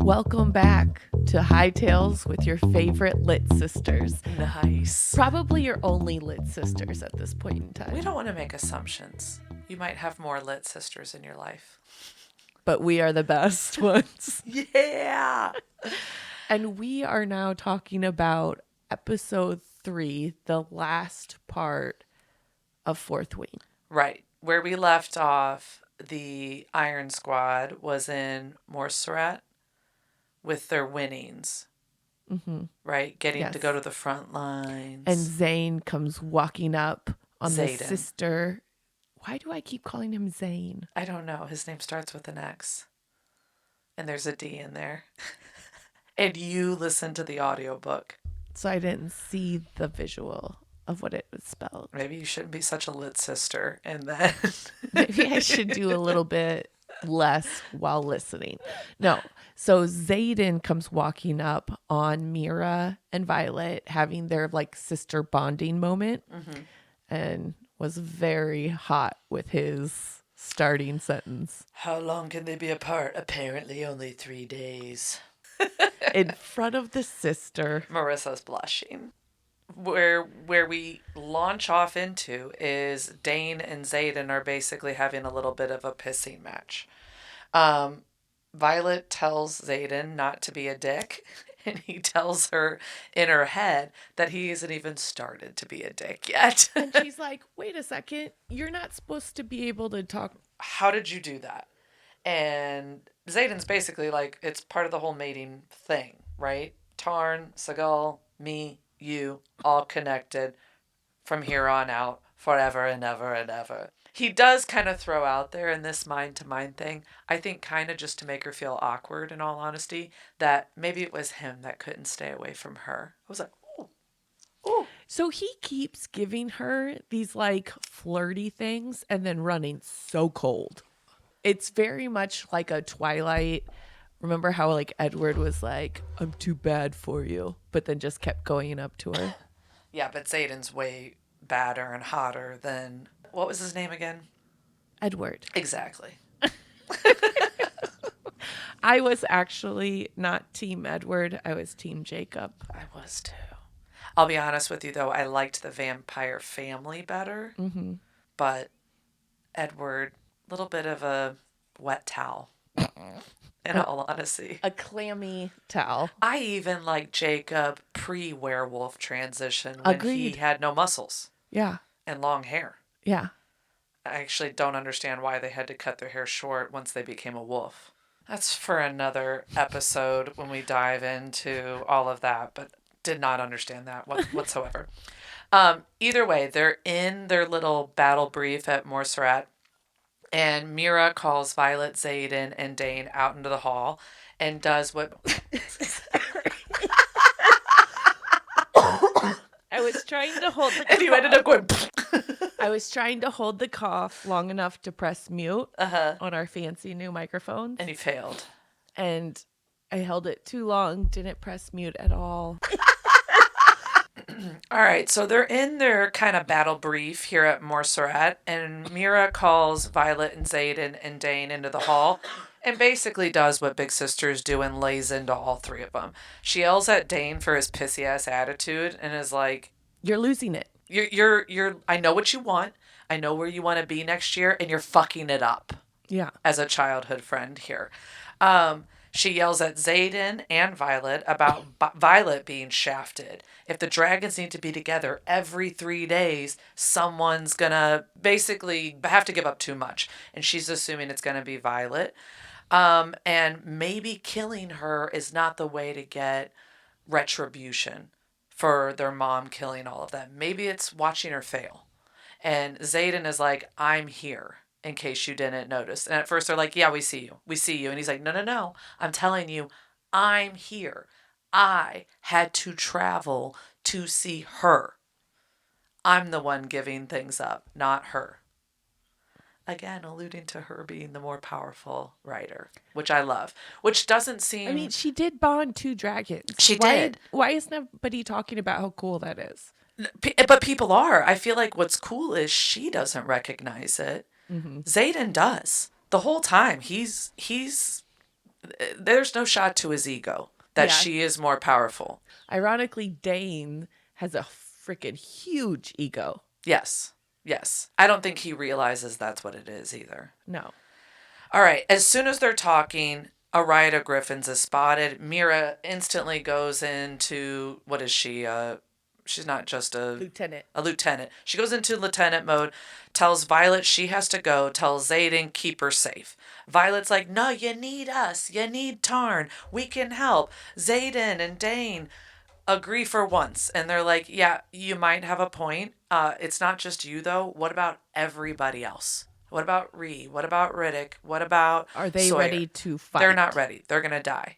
Welcome back to High Tales with your favorite lit sisters. Nice. Probably your only lit sisters at this point in time. We don't want to make assumptions. You might have more lit sisters in your life. But we are the best ones. Yeah. And we are now talking about episode 3, the last part of Fourth Wing. Right. Where we left off, the Iron Squad was in Montserrat with their winnings. Mm-hmm. Right? Getting to go to the front lines. And Dain comes walking up on Xaden. the sister. Why do I keep calling him Dain? I don't know. His name starts with an X. And there's a D in there. And you listen to the audiobook. So I didn't see the visual of what it was spelled. Maybe you shouldn't be such a lit sister. And then maybe I should do a little bit less while listening. No. So Xaden comes walking up on Mira and Violet having their like sister bonding moment, and was very hot with his starting sentence. How long can they be apart? Apparently only 3 days. In front of the sister. Marisa's blushing. Where we launch off into is Dain and Xaden are basically having a little bit of a pissing match. Violet tells Xaden not to be a dick, and he tells her in her head that he hasn't even started to be a dick yet. And she's like, wait a second, you're not supposed to be able to talk. How did you do that? And Xaden's basically like, it's part of the whole mating thing, right? Tarn, Seagal, me, you, all connected from here on out, forever and ever and ever. He does kind of throw out there in this mind-to-mind thing, I think kind of just to make her feel awkward, in all honesty, that maybe it was him that couldn't stay away from her. I was like, ooh, ooh. So he keeps giving her these like flirty things and then running so cold. It's very much like a Twilight. Remember how like Edward was like, I'm too bad for you, but then just kept going up to her? Yeah, but Xaden's way badder and hotter than, what was his name again? Edward. Exactly. I was actually not Team Edward. I was Team Jacob. I was too. I'll be honest with you, though. I liked the vampire family better. Mm-hmm. But Edward, a little bit of a wet towel, in all honesty. A clammy towel. I even like Jacob pre-werewolf transition when Agreed. he had no muscles. Yeah. And long hair. Yeah. I actually don't understand why they had to cut their hair short once they became a wolf. That's for another episode when we dive into all of that, but did not understand that whatsoever. Either way, they're in their little battle brief at Montserrat, and Mira calls Violet, Xaden, and Dain out into the hall and does what... I was trying to hold the cough. And you ended up going... I was trying to hold the cough long enough to press mute on our fancy new microphones. And you failed. And I held it too long, didn't press mute at all. All right, so they're in their kind of battle brief here at Montserrat, and Mira calls Violet and Xaden and Dain into the hall and basically does what big sisters do and lays into all three of them. She yells at Dain for his pissy-ass attitude and is like... You're losing it. You're I know what you want. I know where you want to be next year, and you're fucking it up. Yeah. As a childhood friend here. She yells at Xaden and Violet about Violet being shafted. If the dragons need to be together every 3 days, someone's gonna basically have to give up too much. And she's assuming it's gonna be Violet. And maybe killing her is not the way to get retribution for their mom killing all of them. Maybe it's watching her fail. And Xaden is like, I'm here. In case you didn't notice. And at first they're like, yeah, we see you. We see you. And he's like, no. I'm telling you, I'm here. I had to travel to see her. I'm the one giving things up, not her. Again, alluding to her being the more powerful writer, which I love. Which doesn't seem... I mean, she did bond 2 dragons. She did. Why isn't everybody talking about how cool that is? But people are. I feel like what's cool is she doesn't recognize it. Mm-hmm. Xaden does. The whole time, he's There's no shot to his ego that Yeah. she is more powerful. Ironically, Dain has a freaking huge ego. Yes. Yes. I don't think he realizes that's what it is either. No. All right. As soon as they're talking, a riot of griffins is spotted. Mira instantly goes into, what is she? She's not just Lieutenant. a lieutenant. She goes into lieutenant mode, tells Violet she has to go, tells Xaden keep her safe. Violet's like, no, you need us. You need Tarn. We can help. Xaden and Dain agree for once. And they're like, yeah, you might have a point. It's not just you, though. What about everybody else? What about Ree? What about Riddick? What about Are they Sawyer? ready to fight? They're not ready. They're going to die.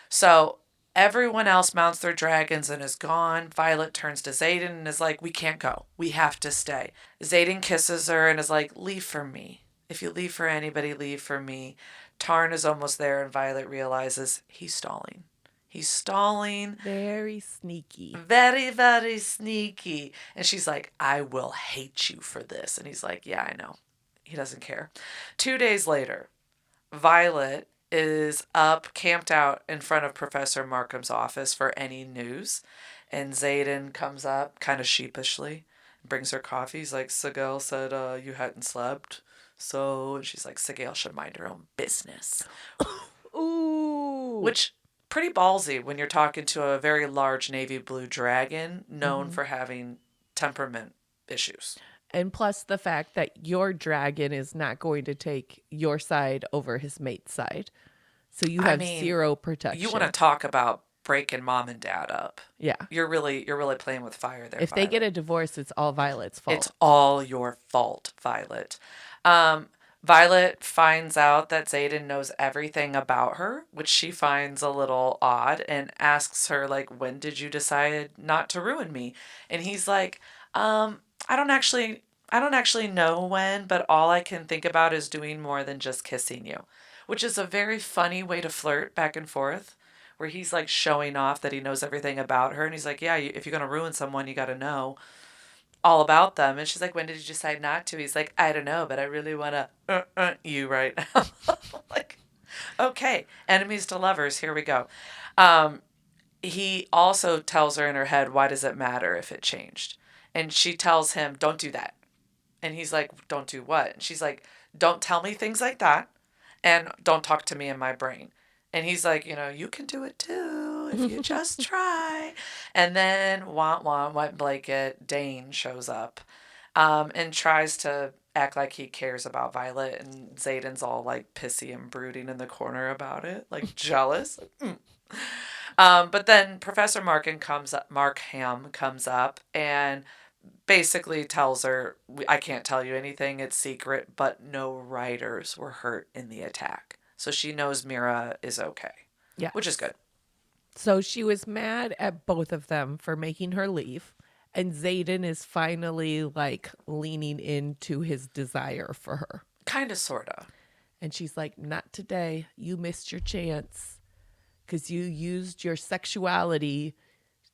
So everyone else mounts their dragons and is gone. Violet turns to Xaden and is like, we can't go. We have to stay. Xaden kisses her and is like, leave for me. If you leave for anybody, leave for me. Tarn is almost there and Violet realizes he's stalling. He's stalling. Very sneaky. Very, very sneaky. And she's like, I will hate you for this. And he's like, yeah, I know. He doesn't care. 2 days later, Violet is up, camped out in front of Professor Markham's office for any news. And Xaden comes up kind of sheepishly, brings her coffee. He's like, Sigel said you hadn't slept. So, and she's like, Sigel should mind her own business. Ooh. Which, pretty ballsy when you're talking to a very large navy blue dragon known for having temperament issues. And plus the fact that your dragon is not going to take your side over his mate's side. So you have zero protection. You want to talk about breaking mom and dad up. Yeah. You're really playing with fire there, If Violet. they get a divorce, it's all Violet's fault. It's all your fault, Violet. Violet finds out that Xaden knows everything about her, which she finds a little odd, and asks her, like, when did you decide not to ruin me? And he's like, I don't actually know when, but all I can think about is doing more than just kissing you, which is a very funny way to flirt back and forth, where he's like showing off that he knows everything about her. And he's like, yeah, if you're going to ruin someone, you got to know all about them. And she's like, when did you decide not to? He's like, I don't know, but I really want to you right now. Like, okay, enemies to lovers. Here we go. He also tells her in her head, why does it matter if it changed? And she tells him, don't do that. And he's like, don't do what? And she's like, don't tell me things like that. And don't talk to me in my brain. And he's like, you can do it too if you just try. And then, wet blanket, Dain shows up and tries to act like he cares about Violet. And Xaden's all like pissy and brooding in the corner about it, like jealous. But then Professor Markham comes up and basically tells her, I can't tell you anything, it's secret, but no riders were hurt in the attack. So she knows Mira is okay. Yeah. Which is good. So she was mad at both of them for making her leave. And Xaden is finally like leaning into his desire for her. Kind of, sort of. And she's like, not today. You missed your chance because you used your sexuality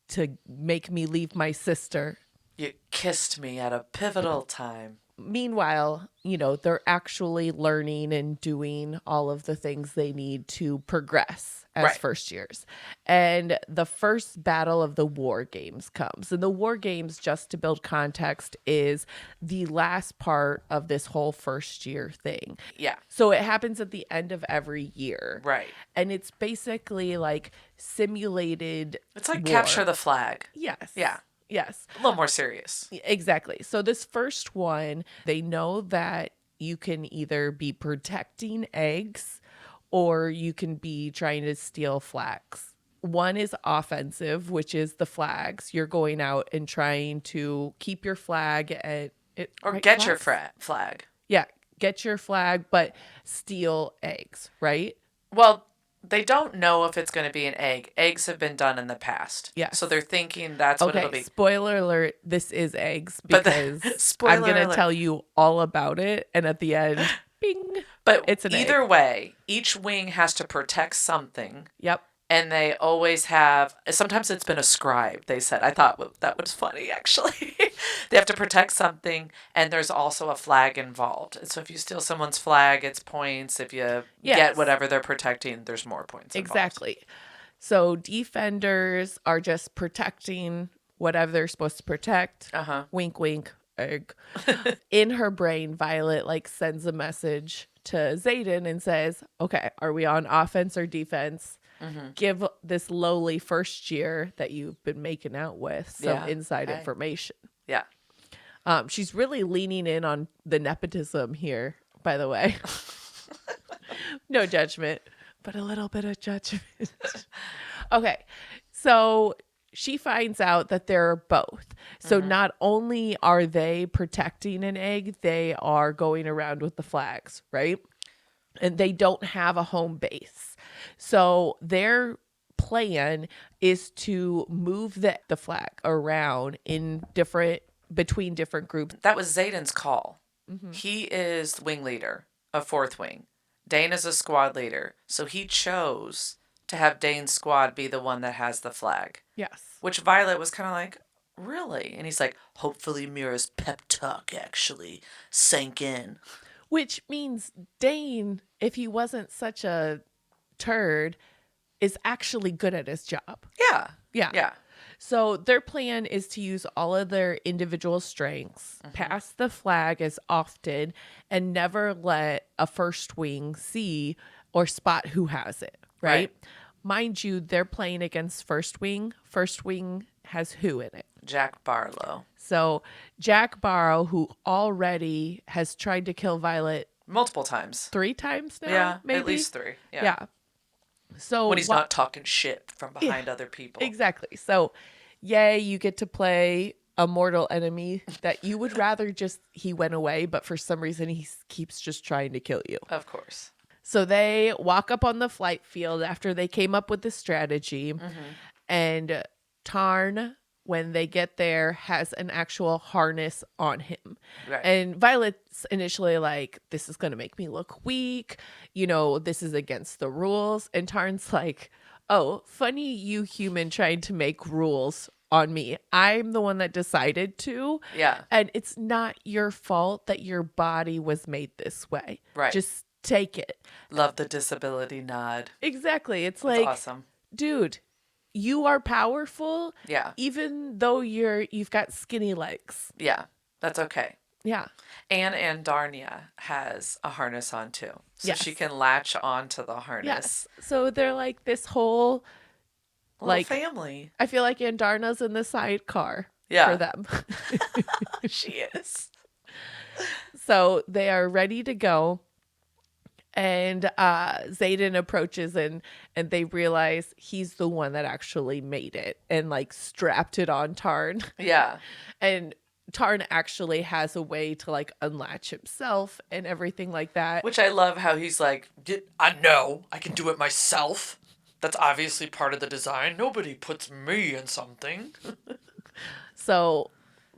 to make me leave my sister. You kissed me at a pivotal time. Meanwhile, they're actually learning and doing all of the things they need to progress as first years. And the first battle of the war games comes. And the war games, just to build context, is the last part of this whole first year thing. Yeah. So it happens at the end of every year. Right. And it's basically like simulated. It's like war. capture the flag. Yes. Yeah. Yes. A little more serious. Exactly. So this first one, they know that you can either be protecting eggs or you can be trying to steal flags. One is offensive, which is the flags. You're going out and trying to keep your flag or get your flag. Yeah, get your flag, but steal eggs, right? Well, they don't know if it's going to be an egg. Eggs have been done in the past. Yeah. So they're thinking that's what it'll be. Spoiler alert, this is eggs because I'm going to tell you all about it. And at the end, bing, but it's an either egg. way, each wing has to protect something. Yep. And they always have, sometimes it's been a scribe, they said. I thought that was funny, actually. They have to protect something, and there's also a flag involved. And so if you steal someone's flag, it's points. If you get whatever they're protecting, there's more points involved. Exactly. So defenders are just protecting whatever they're supposed to protect. Wink, wink, egg. In her brain, Violet like sends a message to Xaden and says, okay, are we on offense or defense? Give this lowly first year that you've been making out with some inside information. Yeah. She's really leaning in on the nepotism here, by the way. No judgment, but a little bit of judgment. Okay. So she finds out that they're both. So not only are they protecting an egg, they are going around with the flags, right? And they don't have a home base. So their plan is to move the flag around between different groups. That was Xaden's call. He is wing leader of 4th Wing. Dain is a squad leader. So he chose to have Dain's squad be the one that has the flag. Yes. Which Violet was kind of like, really? And he's like, hopefully Mira's pep talk actually sank in. Which means Dain, if he wasn't such a turd, is actually good at his job. Yeah. So their plan is to use all of their individual strengths, pass the flag as often, and never let a first wing see or spot who has it, right? Mind you, they're playing against first wing. First wing has who in it? Jack Barlow. So Jack Barrow, who already has tried to kill Violet multiple times. 3 times now? Yeah, maybe? at least 3. Yeah. So when he's not talking shit from behind other people. Exactly. So, yay, you get to play a mortal enemy that you would rather he went away, but for some reason he keeps just trying to kill you. Of course. So they walk up on the flight field after they came up with the strategy, and Tarn, when they get there, has an actual harness on him. Right. And Violet's initially like, this is going to make me look weak. This is against the rules. And Tarn's like, oh, funny you human trying to make rules on me. I'm the one that decided to. Yeah. And it's not your fault that your body was made this way. Right. Just take it. Love the disability nod. Exactly. It's like, awesome. Dude, you are powerful. Yeah. Even though you've got skinny legs. Yeah. That's okay. Yeah. And Andarnia has a harness on too. So she can latch onto the harness. Yes. So they're like this whole little family. I feel like Andarna's in the sidecar for them. She is. So they are ready to go. And Xaden approaches and they realize he's the one that actually made it and like strapped it on Tarn. Yeah. And Tarn actually has a way to like unlatch himself and everything like that. Which I love how he's like, I know I can do it myself. That's obviously part of the design. Nobody puts me in something. So,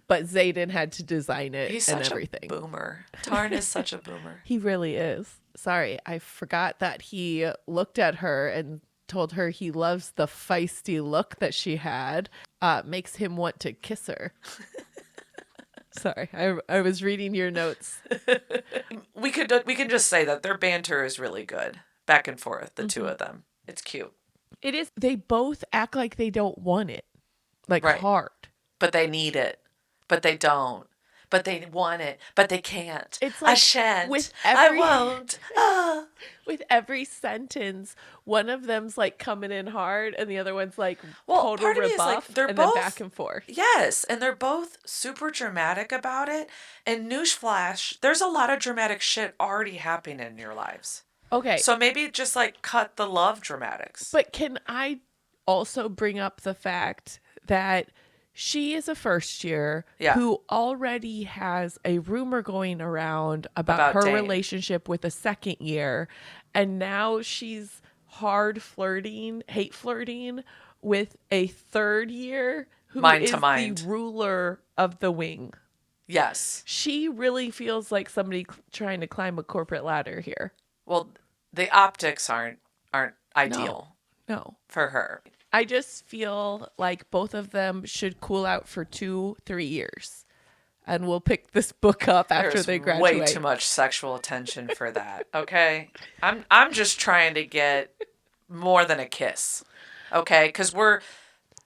but Xaden had to design it. He's and such everything. A boomer. Tarn is such a boomer. He really is. Sorry, I forgot that he looked at her and told her he loves the feisty look that she had. Makes him want to kiss her. Sorry, I was reading your notes. We can just say that their banter is really good. Back and forth, the two of them. It's cute. It is. They both act like they don't want it. Like hard. But they need it. But they don't. But they want it. But they can't. It's like I shan't. I won't. With every sentence, one of them's like coming in hard and the other one's like total rebuff like they're and both, then back and forth. Yes. And they're both super dramatic about it. And newsflash, there's a lot of dramatic shit already happening in your lives. Okay. So maybe just like cut the love dramatics. But can I also bring up the fact that she is a first year who already has a rumor going around about her Dain. relationship with a second year. And now she's hate flirting with a third year who is the ruler of the wing. Yes. She really feels like somebody trying to climb a corporate ladder here. Well, the optics aren't ideal. No. for her. I just feel like both of them should cool out for 2-3 years. And we'll pick this book up after There's they graduate. way too much sexual attention for that. Okay, I'm just trying to get more than a kiss. Okay, because we're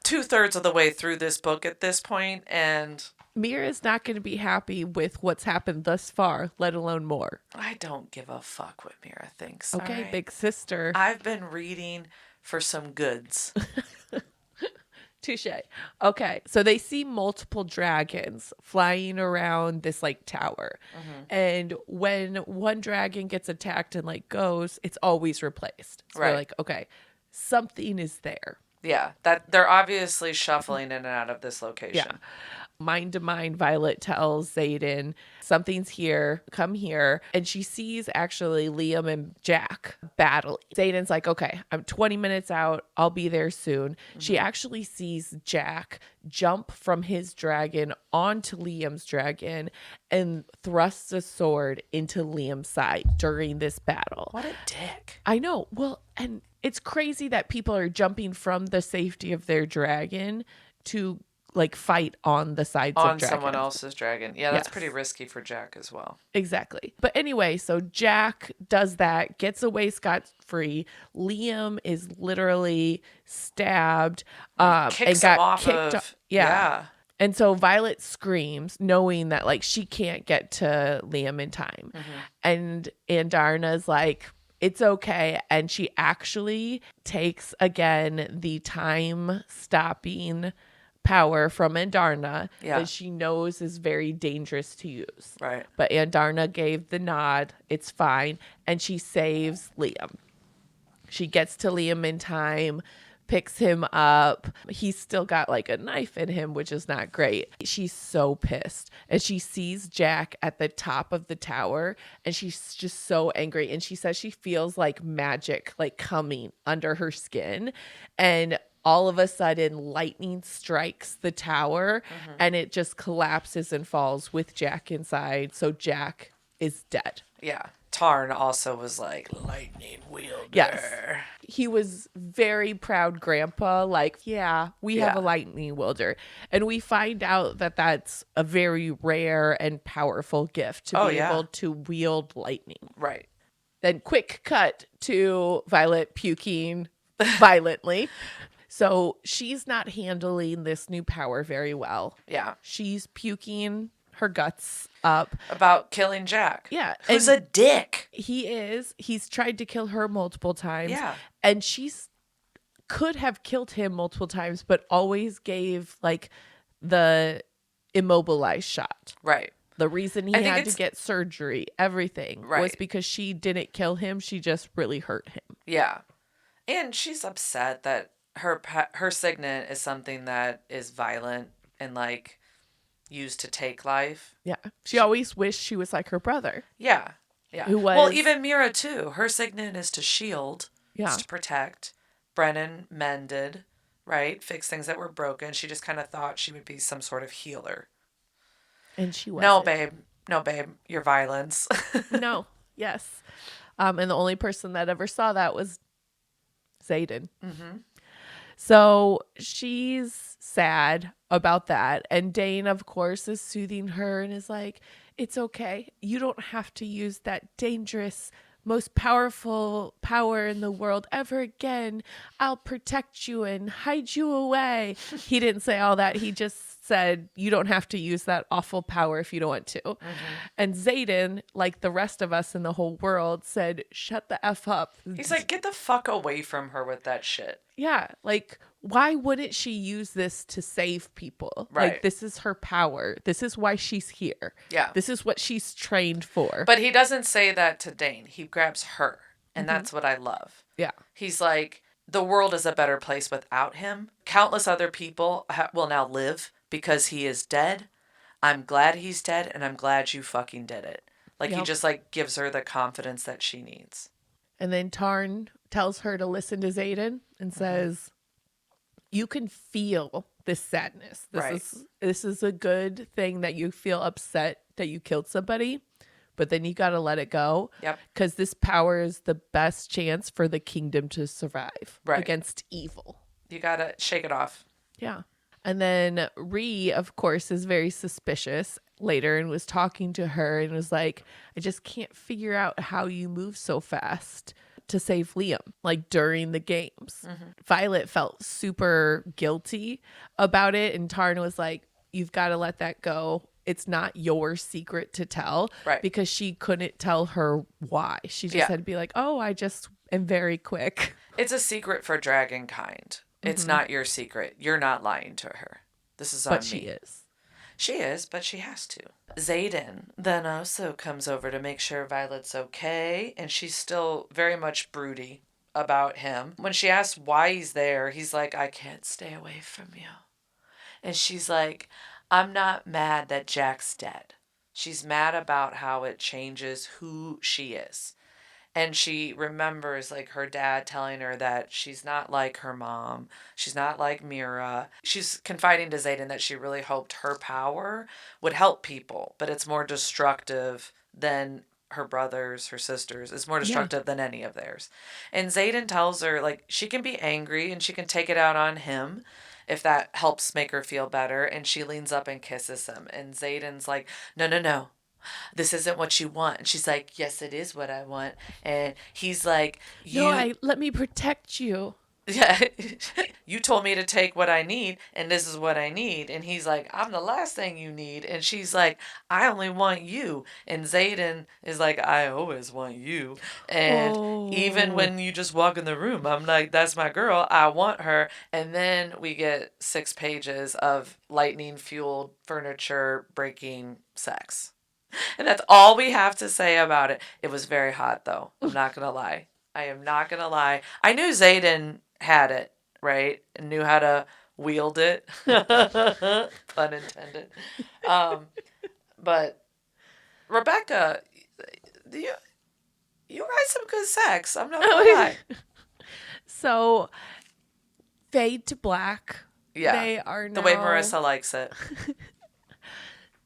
2/3 of the way through this book at this point, and Mira's not going to be happy with what's happened thus far, let alone more. I don't give a fuck what Mira thinks. Okay, right? big sister. I've been reading for some goods. Touche. Okay, so they see multiple dragons flying around this like tower. And when one dragon gets attacked and like goes, it's always replaced. So Right. they're like, okay, something is there. Yeah, that they're obviously shuffling in and out of this location. Yeah. Mind to mind, Violet tells Xaden, something's here, come here. And she sees actually Liam and Jack battling. Xaden's like, okay, I'm 20 minutes out. I'll be there soon. She actually sees Jack jump from his dragon onto Liam's dragon and thrusts a sword into Liam's side during this battle. What a dick. I know. Well, and it's crazy that people are jumping from the safety of their dragon to like fight on the sides of On dragons. someone else's dragon. Yeah, that's Yes. pretty risky for Jack as well. Exactly. But anyway, so Jack does that, gets away scot-free. Liam is literally stabbed Kicks and him got off kicked of... Yeah. And so Violet screams, knowing that like she can't get to Liam in time. And Darna's like, it's okay. And she actually takes again the time stopping power from Andarna Yeah. that she knows is very dangerous to use. Right. But Andarna gave the nod. It's fine. And she saves Liam. She gets to Liam in time, picks him up. He's still got like a knife in him, which is not great. She's so pissed. And she sees Jack at the top of the tower and she's just so angry. And she says she feels like magic like coming under her skin. And all of a sudden, lightning strikes the tower and it just collapses and falls with Jack inside. So Jack is dead. Yeah. Tarn also was like, lightning wielder. Yes. He was very proud grandpa. Like, yeah, we have Yeah. a lightning wielder. And we find out that that's a very rare and powerful gift to Oh, be yeah. able to wield lightning. Right. Then quick cut to Violet puking violently. So she's not handling this new power very well. Yeah. She's puking her guts up. About killing Jack. Yeah. Who's and a dick. he's tried to kill her multiple times. Yeah. And she's could have killed him multiple times, but always gave like the immobilized shot. Right. The reason he I think had to it's- get surgery, everything was Right. because she didn't kill him. She just really hurt him. Yeah. And she's upset that her signet is something that is violent and like used to take life. Yeah. She always wished she was like her brother. Yeah. Yeah. Who Well, was- even Mira too. Her signet is to shield. Yeah. Is to protect. Brennan mended, right? Fixed things that were broken. She just kind of thought she would be some sort of healer. And she was No, babe. No, babe. Your violence. No. Yes. And the only person that ever saw that was Xaden. So she's sad about that. And Dain, of course, is soothing her and is like, it's okay. You don't have to use that dangerous, most powerful power in the world ever again. I'll protect you and hide you away. He didn't say all that. He just said, you don't have to use that awful power if you don't want to. And Xaden, like the rest of us in the whole world, said, shut the F up. He's like, get the fuck away from her with that shit. Yeah, like why wouldn't she use this to save people? Right. Like this is her power. This is why she's here. Yeah. This is what she's trained for. But he doesn't say that to Dain. He grabs her. And that's what I love. Yeah. He's like, the world is a better place without him. Countless other people will now live because he is dead. I'm glad he's dead, and I'm glad you fucking did it. Like, he Yep. just, like, gives her the confidence that she needs. And then Tarn tells her to listen to Xaden and says, you can feel this sadness. Right. This is a good thing that you feel upset that you killed somebody, but then you got to let it go. Yep. Because this power is the best chance for the kingdom to survive against evil. You got to shake it off. Yeah. And then Ree, of course, is very suspicious later and was talking to her and was like, I just can't figure out how you move so fast to save Liam, like during the games. Violet felt super guilty about it. And Tarn was like, you've got to let that go. It's not your secret to tell. Right. Because she couldn't tell her why. She just had to be like, oh, I just am very quick. It's a secret for dragon kind. It's not your secret. You're not lying to her. This is on me. But she is. She is, but she has to. Xaden then also comes over to make sure Violet's okay, and she's still very much broody about him. When she asks why he's there, he's like, I can't stay away from you. And she's like, I'm not mad that Jack's dead. She's mad about how it changes who she is. And she remembers like her dad telling her that she's not like her mom. She's not like Mira. She's confiding to Xaden that she really hoped her power would help people, but it's more destructive than her brothers, her sisters. It's more destructive than any of theirs. And Xaden tells her like she can be angry and she can take it out on him if that helps make her feel better. And she leans up and kisses him. And Xaden's like, no, no, no. This isn't what you want. And she's like, yes, it is what I want. And he's like, let me protect you. Yeah, you told me to take what I need, and this is what I need. And he's like, I'm the last thing you need. And she's like, I only want you. And Xaden is like, I always want you. And even when you just walk in the room, I'm like, that's my girl. I want her. And then we get 6 pages of lightning-fueled furniture breaking sex. And that's all we have to say about it. It was very hot, though. I'm not going to lie. I am not going to lie. I knew Xaden had it, right? And knew how to wield it. Pun intended. But Rebecca, you write some good sex. I'm not going to lie. So, fade to black. Yeah. They are now, the way Marisa likes it.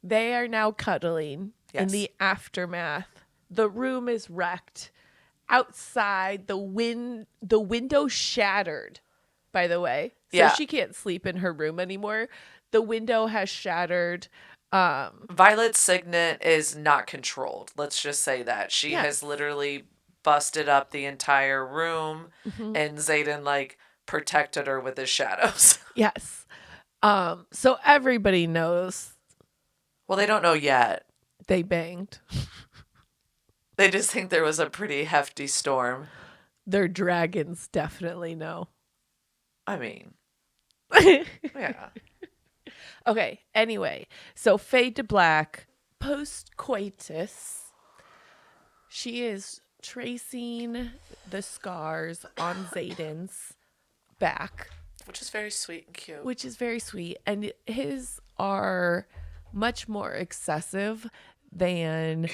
They are now cuddling in the aftermath. The room is wrecked. Outside, the window shattered, by the way. So she can't sleep in her room anymore. The window has shattered. Violet's signet is not controlled. Let's just say that. She has literally busted up the entire room, and Xaden, like, protected her with his shadows. Yes. So everybody knows. Well, they don't know yet. They banged. They just think there was a pretty hefty storm. Their dragons definitely know. I mean, yeah. Okay, anyway. So fade to black. Post-coitus. She is tracing the scars on Xaden's back. Which is very sweet and cute. Which is very sweet. And his are much more excessive than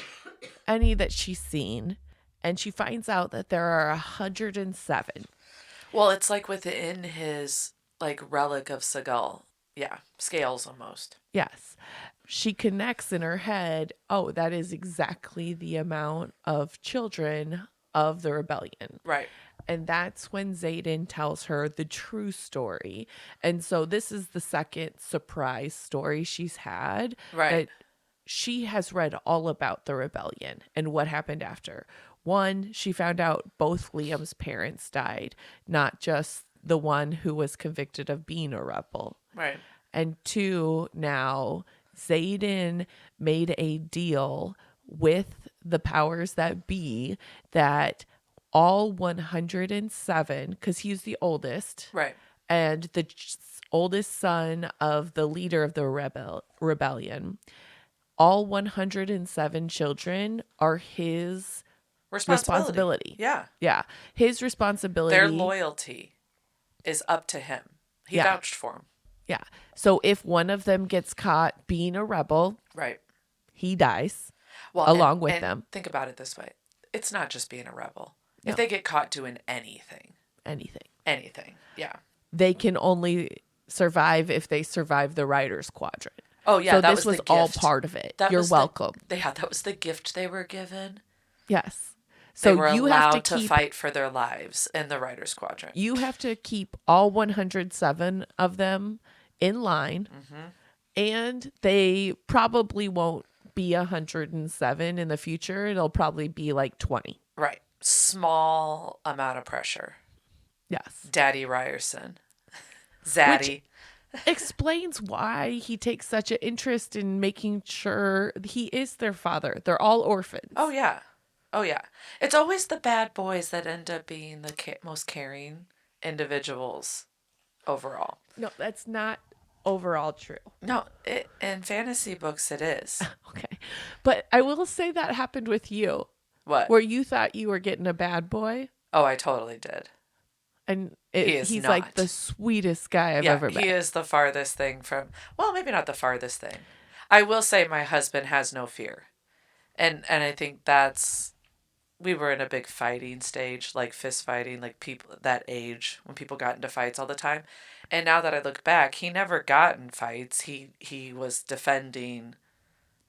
any that she's seen. And she finds out that there are 107. Well, it's like within his like relic of Seagull. Yeah, scales almost. Yes. She connects in her head, oh, that is exactly the amount of children of the rebellion. Right. And that's when Xaden tells her the true story. And so this is the second surprise story she's had. Right. That she has read all about the rebellion and what happened after. One, she found out both Liam's parents died, not just the one who was convicted of being a rebel. Right. And 2, now Xaden made a deal with the powers that be that all 107, because he's the oldest, right, and the oldest son of the leader of the rebellion, all 107 children are his responsibility. Yeah. His responsibility. Their loyalty is up to him. He vouched for him. Yeah. So if one of them gets caught being a rebel, right, he dies along with them. Think about it this way. It's not just being a rebel. No. If they get caught doing anything, yeah, they can only survive if they survive the Riders Quadrant. Oh yeah, So that this was the was all gift. part of it. That You're was the welcome. yeah, that was the gift they were given. Yes. They So were allowed to fight for their lives in the Writers' Quadrant. you have to keep all 107 of them in line, and they probably won't be 107 in the future. It'll probably be like 20. Right. Small amount of pressure. Yes. Daddy Ryerson. Which Zaddy. explains why he takes such an interest in making sure he is their father. They're all orphans. Oh yeah. Oh yeah. It's always the bad boys that end up being the most caring individuals overall. No, that's not overall true. No, in fantasy books it is. Okay. But I will say that happened with you, What? where you thought you were getting a bad boy. Oh, I totally did. And He's like not. the sweetest guy I've ever met. He is the farthest thing from, well, maybe not the farthest thing. I will say my husband has no fear. And I think we were in a big fighting stage, like fist fighting, like people that age when people got into fights all the time. And now that I look back, he never got in fights. He was defending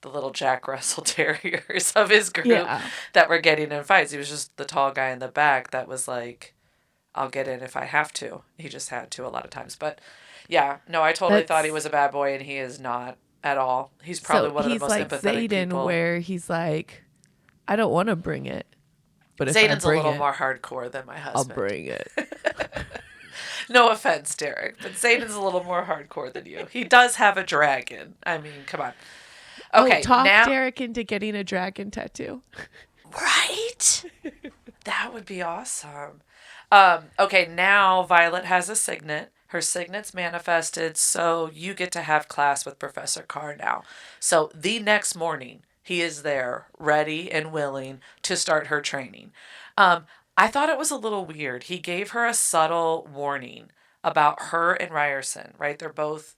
the little Jack Russell Terriers of his group that were getting in fights. He was just the tall guy in the back that was like, I'll get in if I have to. He just had to a lot of times. But yeah, no, I totally thought he was a bad boy, and he is not at all. He's probably one of the most empathetic people. Where he's like, I don't want to bring it. But if Zayden's I bring a little it, more hardcore than my husband. I'll bring it. No offense, Derek, but Zayden's a little more hardcore than you. He does have a dragon. I mean, come on. Okay, talk now Derek into getting a dragon tattoo. Right? That would be awesome. Okay, now Violet has a signet. Her signet's manifested, so you get to have class with Professor Carr now. So the next morning, he is there, ready and willing to start her training. I thought it was a little weird. He gave her a subtle warning about her and Ryerson, right? They're both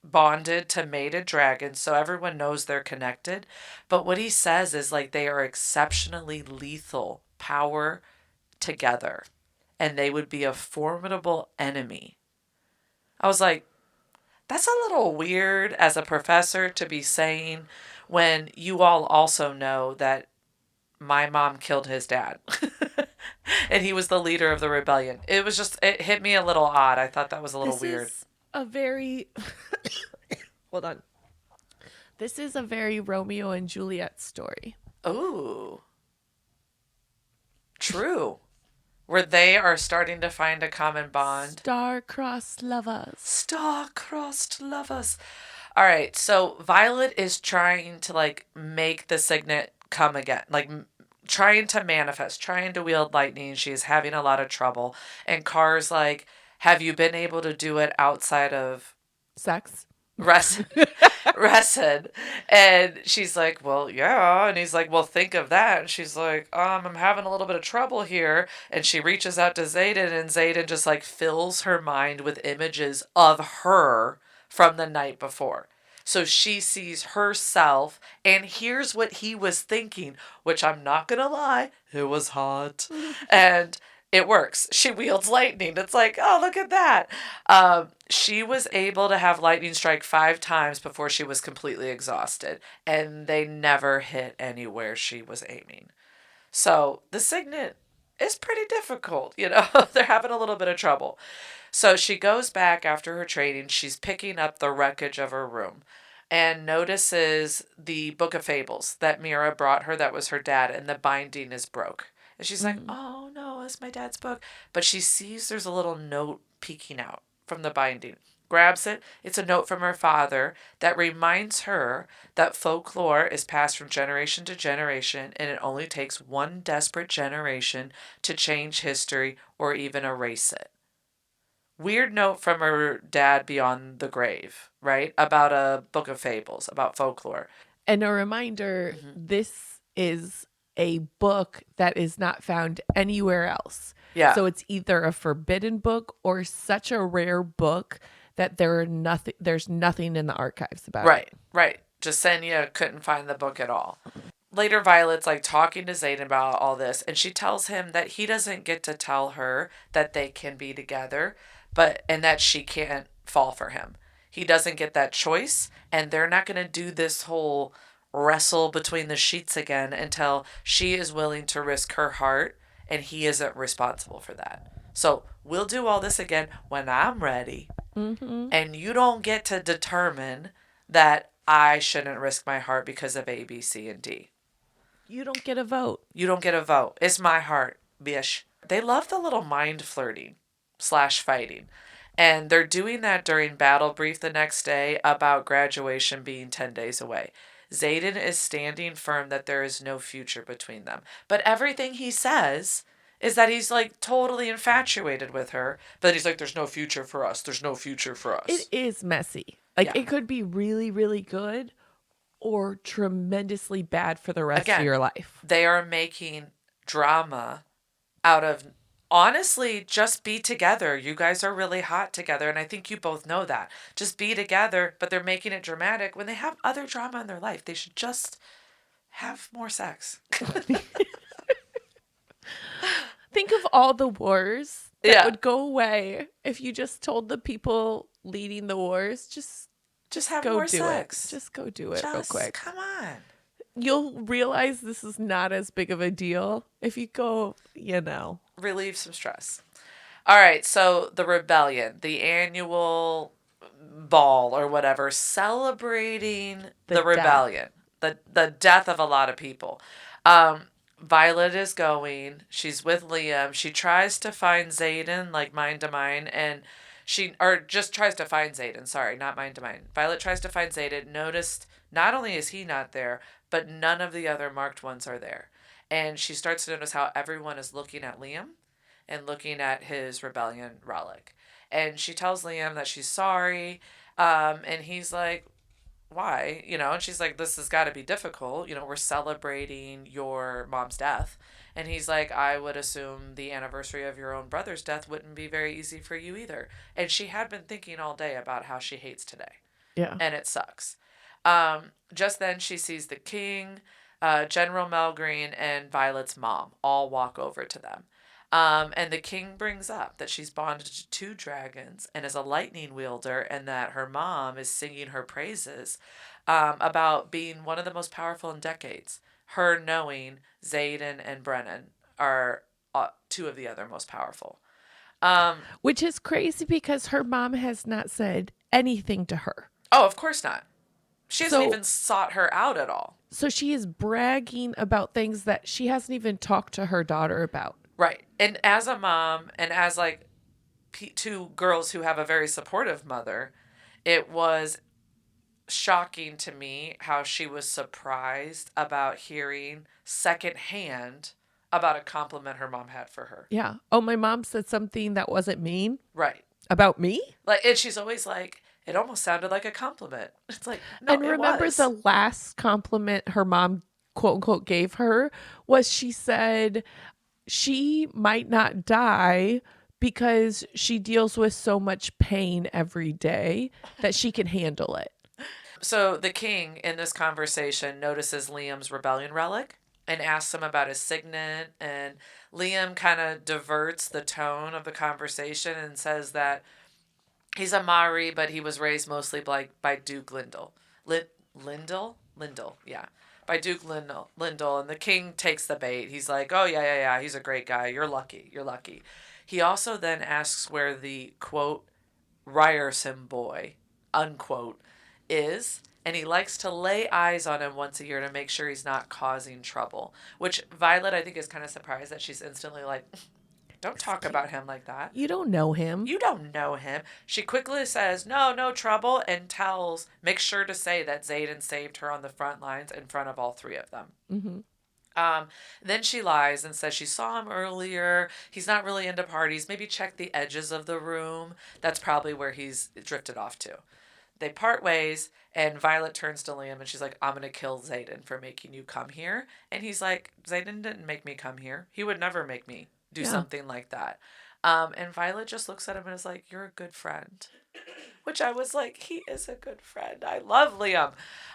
bonded to mated dragons, so everyone knows they're connected. But what he says is like they are exceptionally lethal power together, and they would be a formidable enemy. I was like, that's a little weird as a professor to be saying when you all also know that my mom killed his dad and he was the leader of the rebellion. It was just, it hit me a little odd. I thought that was a little weird. Is a very, hold on. This is a very Romeo and Juliet story. Ooh. True. Where they are starting to find a common bond. Star-crossed lovers. Star-crossed lovers. All right, so Violet is trying to like make the signet come again, like trying to manifest, trying to wield lightning. She's having a lot of trouble, and Carr's like, "Have you been able to do it outside of sex?" Resin. And she's like, well, yeah. And he's like, well, think of that. And she's like, I'm having a little bit of trouble here. And she reaches out to Zayden, and Zayden just like fills her mind with images of her from the night before. So she sees herself and here's what he was thinking, which I'm not going to lie, it was hot. And it works. She wields lightning. It's like, oh, look at that. She was able to have lightning strike 5 times before she was completely exhausted. And they never hit anywhere she was aiming. So the signet is pretty difficult. You know, they're having a little bit of trouble. So she goes back after her training. She's picking up the wreckage of her room and notices the Book of Fables that Mira brought her that was her dad, and the binding is broke. And she's like, oh no, it's my dad's book. But she sees there's a little note peeking out from the binding. Grabs it. It's a note from her father that reminds her that folklore is passed from generation to generation, and it only takes one desperate generation to change history or even erase it. Weird note from her dad beyond the grave, right? About a Book of Fables, about folklore. And a reminder, this is a book that is not found anywhere else. Yeah. So it's either a forbidden book or such a rare book that there's nothing in the archives about it. Right. Jasenia couldn't find the book at all. Later, Violet's like talking to Zayden about all this, and she tells him that he doesn't get to tell her that they can be together, and that she can't fall for him. he doesn't get that choice, and they're not going to do this whole wrestle between the sheets again until she is willing to risk her heart and he isn't responsible for that. So we'll do all this again when I'm ready. Mm-hmm. And you don't get to determine that I shouldn't risk my heart because of A, B, C, and D. You don't get a vote. You don't get a vote. It's my heart, bish. They love the little mind flirting / fighting. And they're doing that during battle brief the next day about graduation being 10 days away. Xaden is standing firm that there is no future between them. But everything he says is that he's like totally infatuated with her. But he's like, there's no future for us. There's no future for us. It is messy. Like, Yeah. it could be really, really good or tremendously bad for the rest Again, of your life. They are making drama out of, honestly, just be together. You guys are really hot together. And I think you both know that. Just be together. But they're making it dramatic when they have other drama in their life. They should just have more sex. Think of all the wars that Yeah. would go away if you just told the people leading the wars, just have go more do sex. it. Just go do it real Just quick. come on. You'll realize this is not as big of a deal if you go, Relieve some stress. All right, so the rebellion, the annual ball or whatever, celebrating the rebellion, the death of a lot of people. Violet is going. She's with Liam. She tries to find Xaden, like mind to mind, and just tries to find Xaden. Sorry, not mind to mind. Violet tries to find Xaden. Noticed not only is he not there, but none of the other marked ones are there. And she starts to notice how everyone is looking at Liam and looking at his rebellion relic. And she tells Liam that she's sorry. And he's like, why? And she's like, this has got to be difficult. We're celebrating your mom's death. And he's like, I would assume the anniversary of your own brother's death wouldn't be very easy for you either. And she had been thinking all day about how she hates today. Yeah. And it sucks. Just then she sees the king, General Melgreen, and Violet's mom all walk over to them. And the king brings up that she's bonded to 2 dragons and is a lightning wielder, and that her mom is singing her praises about being one of the most powerful in decades. Her knowing Xaden and Brennan are 2 of the other most powerful. Which is crazy because her mom has not said anything to her. Oh, of course not. She hasn't even sought her out at all. So she is bragging about things that she hasn't even talked to her daughter about. Right. And as a mom and as like 2 girls who have a very supportive mother, it was shocking to me how she was surprised about hearing secondhand about a compliment her mom had for her. Yeah. Oh, my mom said something that wasn't mean. Right. About me? And she's always like, it almost sounded like a compliment. It's like, no, and remember the last compliment her mom, quote unquote, gave her was she said she might not die because she deals with so much pain every day that she can handle it. So the king in this conversation notices Liam's rebellion relic and asks him about his signet. And Liam kind of diverts the tone of the conversation and says that he's a Maori, but he was raised mostly by Duke Lyndall. Lyndall, yeah. By Duke Lyndall. And the king takes the bait. He's like, oh, yeah. He's a great guy. You're lucky. He also then asks where the, quote, Ryerson boy, unquote, is. And he likes to lay eyes on him once a year to make sure he's not causing trouble. Which Violet, I think, is kind of surprised that she's instantly like, don't talk about him like that. You don't know him. You don't know him. She quickly says, no trouble, and makes sure to say that Xaden saved her on the front lines in front of all 3 of them. Mm-hmm. Then she lies and says she saw him earlier. He's not really into parties. Maybe check the edges of the room. That's probably where he's drifted off to. They part ways, and Violet turns to Liam, and she's like, I'm going to kill Xaden for making you come here. And he's like, Xaden didn't make me come here. He would never make me do something like that. And Violet just looks at him and is like, you're a good friend. Which I was like, he is a good friend. I love Liam.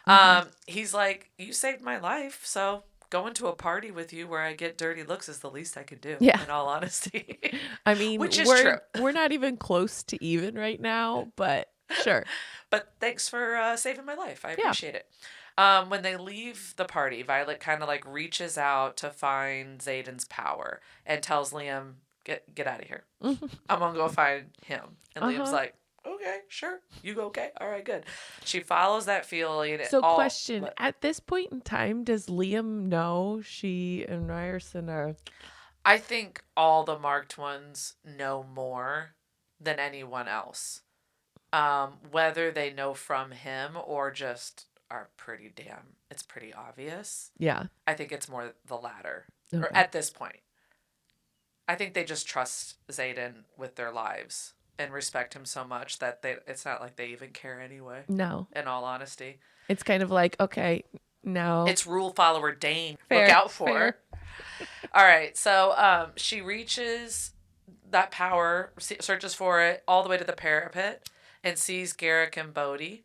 Mm-hmm. He's like, you saved my life, so going to a party with you where I get dirty looks is the least I could do, in all honesty. I mean, which is true. We're not even close to even right now, but Sure. But thanks for saving my life. I Yeah. appreciate it. When they leave the party, Violet kind of like reaches out to find Zayden's power and tells Liam, get out of here. I'm going to go find him. And Liam's like, okay, sure. You go, okay? All right, good. She follows that feeling. So question, at this point in time, does Liam know she and Ryerson are... I think all the marked ones know more than anyone else. Whether they know from him or just are it's pretty obvious. Yeah. I think it's more the latter. Okay. Or at this point. I think they just trust Zayden with their lives and respect him so much that it's not like they even care anyway. No. In all honesty. It's kind of like, okay, now... It's rule follower Dain. Fair, Look out for fair. All right, so she reaches that power, searches for it all the way to the parapet, and sees Garrick and Bodhi,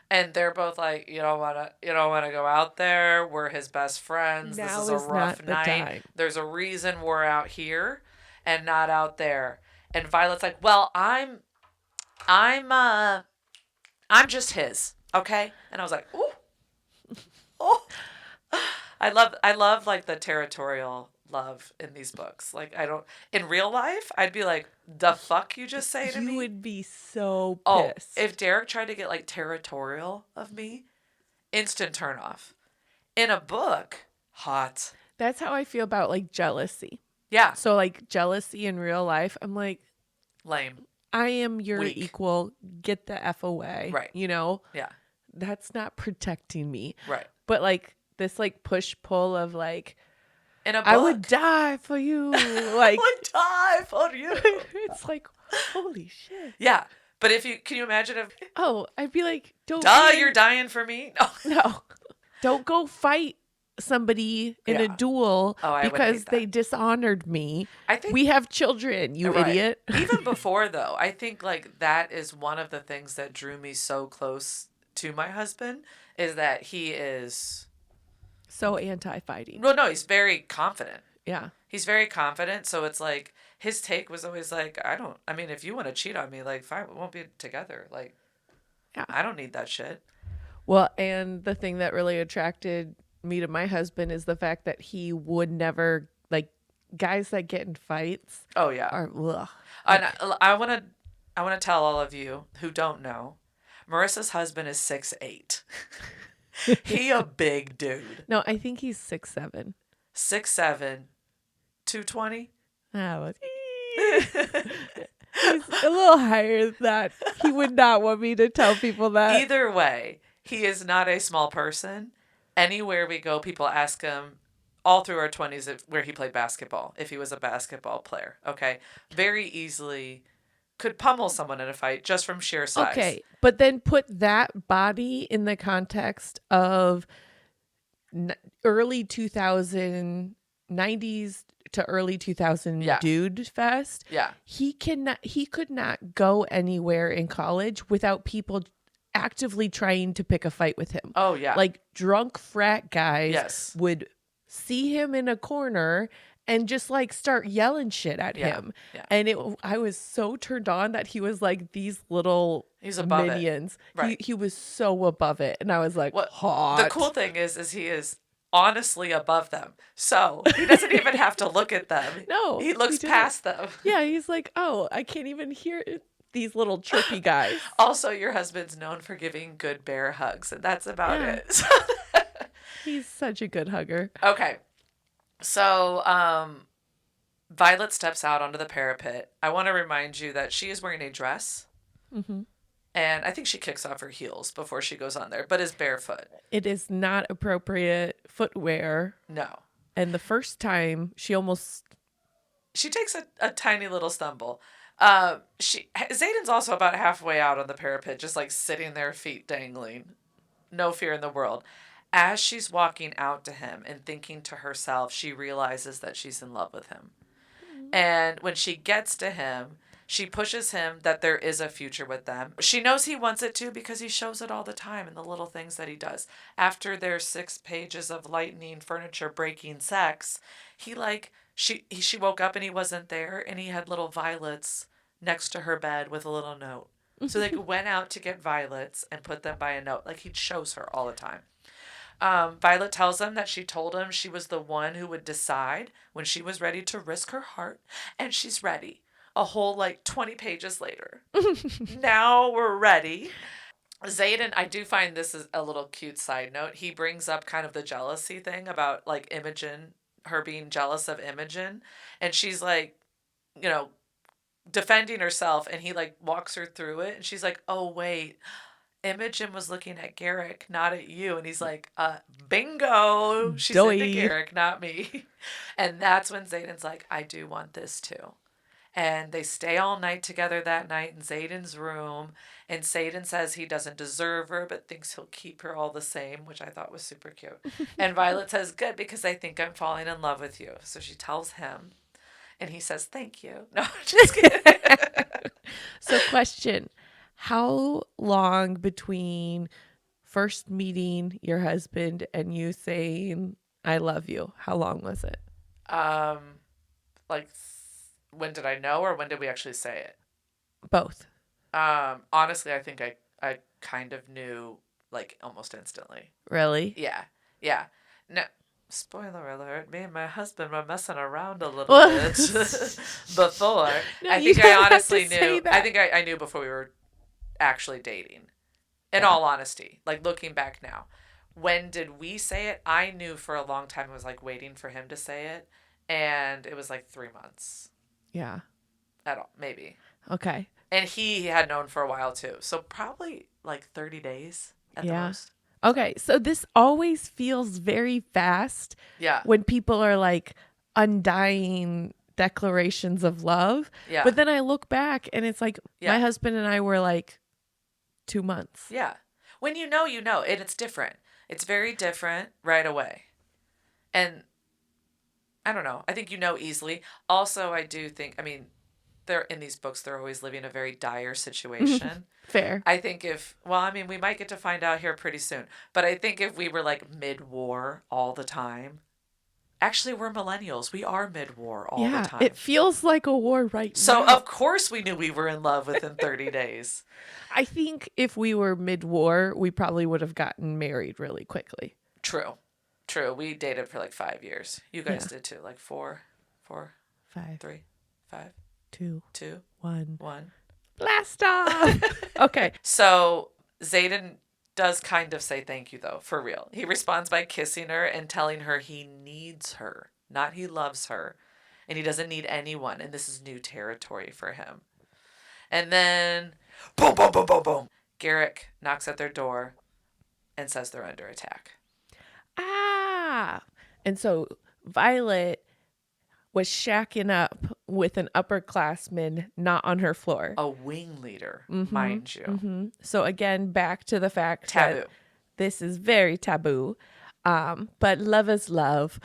and they're both like, you don't wanna go out there. We're his best friends. Now this is a rough night. Time. There's a reason we're out here and not out there. And Violet's like, well, I'm just his, okay? And I was like, ooh, oh. I love like the territorial love in these books. Like in real life, I'd be like, the fuck you just say to me? You would be so pissed. Oh, if Derek tried to get like territorial of me, instant turn off. In a book, hot. That's how I feel about like jealousy. Yeah. So like jealousy in real life, I'm like, lame. I am your Weak. equal. Get the F away. Right. You know? Yeah. That's not protecting me. Right. But like this like push pull of like, in a book, I would die for you. Like, I would die for you. It's like, holy shit. Yeah. But can you imagine if, I'd be like, you're dying for me? No. No. Don't go fight somebody in a duel because they dishonored me. I think we have children, you idiot. Even before though, I think like that is one of the things that drew me so close to my husband is that he is so anti-fighting. Well, no, he's very confident. Yeah. He's very confident. So it's like his take was always like, if you want to cheat on me, like, fine, we won't be together. Like, yeah. I don't need that shit. Well, and the thing that really attracted me to my husband is the fact that he would never, like, guys that get in fights. Oh, yeah. Are, ugh. And I want to tell all of you who don't know, Marissa's husband is 6'8". He a big dude. No, I think he's 6'7". 6'7", 220. Oh, he's a little higher than that. He would not want me to tell people that. Either way, he is not a small person. Anywhere we go, people ask him all through our 20s where he played basketball, if he was a basketball player. Okay, very easily could pummel someone in a fight just from sheer size. Okay, but then put that body in the context of early 2000, 90s to early 2000 dude fest. Yeah. He could not go anywhere in college without people actively trying to pick a fight with him. Oh, yeah. Like drunk frat guys would see him in a corner and just like start yelling shit at him. Yeah. And I was so turned on that he was like these little minions. Right. He was so above it. And I was like, hot. The cool thing is he is honestly above them. So he doesn't even have to look at them. No. He looks past them. Yeah. He's like, oh, I can't even hear these little chirpy guys. Also, your husband's known for giving good bear hugs. And that's about it. He's such a good hugger. Okay. So, Violet steps out onto the parapet. I want to remind you that she is wearing a dress. Mm-hmm. And I think she kicks off her heels before she goes on there, but is barefoot. It is not appropriate footwear. No. And the first time, she takes a tiny little stumble. Zayden's also about halfway out on the parapet, just like sitting there, feet dangling. No fear in the world. As she's walking out to him and thinking to herself, she realizes that she's in love with him. Mm-hmm. And when she gets to him, she pushes him that there is a future with them. She knows he wants it too because he shows it all the time in the little things that he does. After their 6 pages of lightning, furniture breaking sex, she woke up and he wasn't there and he had little violets next to her bed with a little note. So they went out to get violets and put them by a note. Like he shows her all the time. Violet tells him that she told him she was the one who would decide when she was ready to risk her heart, and she's ready. A whole 20 pages later. Now we're ready. Xaden, I do find this is a little cute side note. He brings up kind of the jealousy thing about Imogen, her being jealous of Imogen, and she's defending herself, and he walks her through it, and she's like, "Oh wait, Imogen was looking at Garrick, not at you." And he's like, bingo, she's into Garrick, not me. And that's when Xaden's like, "I do want this too." And they stay all night together that night in Xaden's room. And Xaden says he doesn't deserve her, but thinks he'll keep her all the same, which I thought was super cute. And Violet says, "Good, because I think I'm falling in love with you." So she tells him, and he says, "Thank you." No, just kidding. So question, how long between first meeting your husband and you saying, "I love you"? How long was it? When did I know, or when did we actually say it? Both. Honestly, I think I kind of knew almost instantly. Really? Yeah. Yeah. No, spoiler alert, me and my husband were messing around a little bit before. No, I think you I don't have honestly to say knew. that. I think I knew before we were actually dating. In all honesty, looking back now. When did we say it? I knew for a long time. I was waiting for him to say it, and it was 3 months. Yeah. At all, maybe. Okay. And he had known for a while too. So probably 30 days at the most. Okay. So this always feels very fast. Yeah. When people are undying declarations of love. Yeah. But then I look back and it's my husband and I were 2 months. Yeah. When you know, and it's different. It's very different right away. And I don't know. I think easily. Also, I do think, they're in these books, they're always living a very dire situation. Fair. I think we might get to find out here pretty soon. But I think if we were mid-war all the time, actually we're millennials. We are mid-war all the time. It feels like a war right now. So of course we knew we were in love within 30 days. I think if we were mid-war, we probably would have gotten married really quickly. True. We dated for 5 years. You guys did too. 4, 5, 3, 5, 2, 1. Blast off. Okay. So Xaden does kind of say thank you, though, for real. He responds by kissing her and telling her he needs her, not he loves her. And he doesn't need anyone. And this is new territory for him. And then, boom, boom, boom, boom, boom. Garrick knocks at their door and says they're under attack. And so Violet was shacking up with an upperclassman not on her floor. A wing leader, mind you. Mm-hmm. So again, back to the fact taboo. That this is very taboo. But love is love.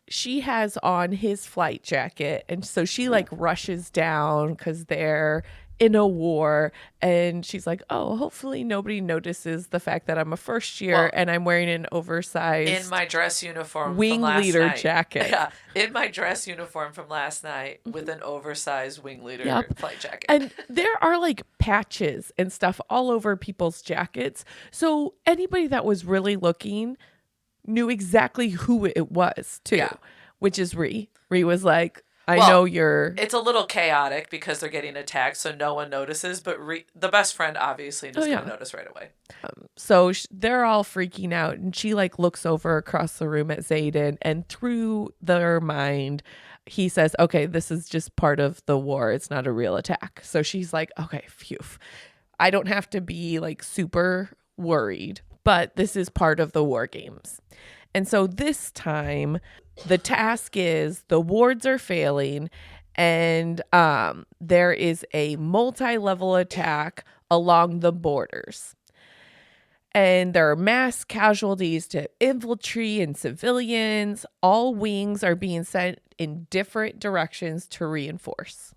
She has on his flight jacket. And so she rushes down because they're in a war, and she's like, "Oh, hopefully nobody notices the fact that I'm a first year and I'm wearing an oversized in my dress uniform wing from last leader night. jacket." Yeah, in my dress uniform from last night with an oversized wing leader flight jacket. And there are patches and stuff all over people's jackets, so anybody that was really looking knew exactly who it was too. Which is Ree. Ree was like, I know you're... It's a little chaotic because they're getting attacked, so no one notices. But the best friend obviously is going to notice right away. So they're all freaking out. And she looks over across the room at Xaden. And through their mind, he says, "Okay, this is just part of the war. It's not a real attack." So she's like, "Okay, phew. I don't have to be super worried. But this is part of the war games." And so this time, the task is the wards are failing, and there is a multi-level attack along the borders. And there are mass casualties to infantry and civilians. All wings are being sent in different directions to reinforce.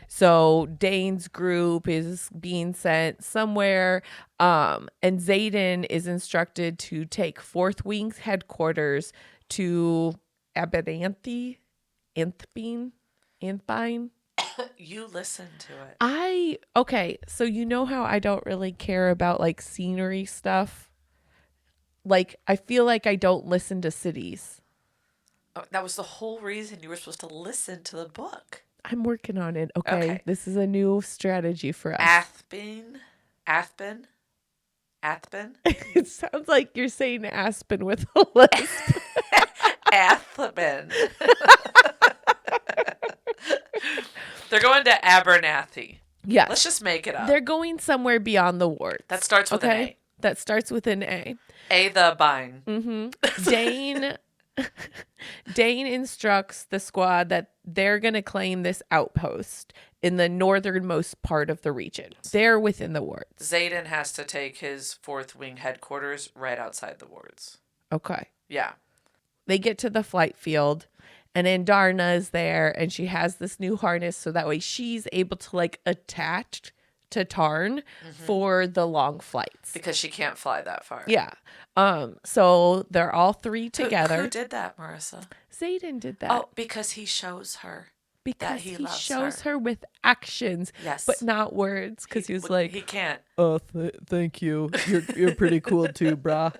So Dain's group is being sent somewhere, and Xaden is instructed to take 4th Wing's headquarters to Abernathy, Anthbine. You listen to it. Okay, so you know how I don't really care about like scenery stuff? Like, I feel like I don't listen to cities. Oh, that was the whole reason you were supposed to listen to the book. I'm working on it, okay? Okay. This is a new strategy for us. Athben. It sounds like you're saying Aspen with a lisp. Athben. They're going to Abernathy. Yes. Let's just make it up. They're going somewhere beyond the wards. That starts with an A. That starts with an A. A the Bine. Mm-hmm. Dain instructs the squad that they're going to claim this outpost in the northernmost part of the region. They're within the wards. Xaden has to take his 4th Wing headquarters right outside the wards. Okay. Yeah. They get to the flight field, and Andarna is there, and she has this new harness so that way she's able to like attach to Tarn for the long flights. Because she can't fly that far. Yeah. So they're all three together. Who did that, Marisa? Xaden did that. Oh, because he shows her. Because he he loves shows her. her with actions, Yes. but not words. Because he was like, he can't. "Oh, thank you. You're pretty cool too, brah.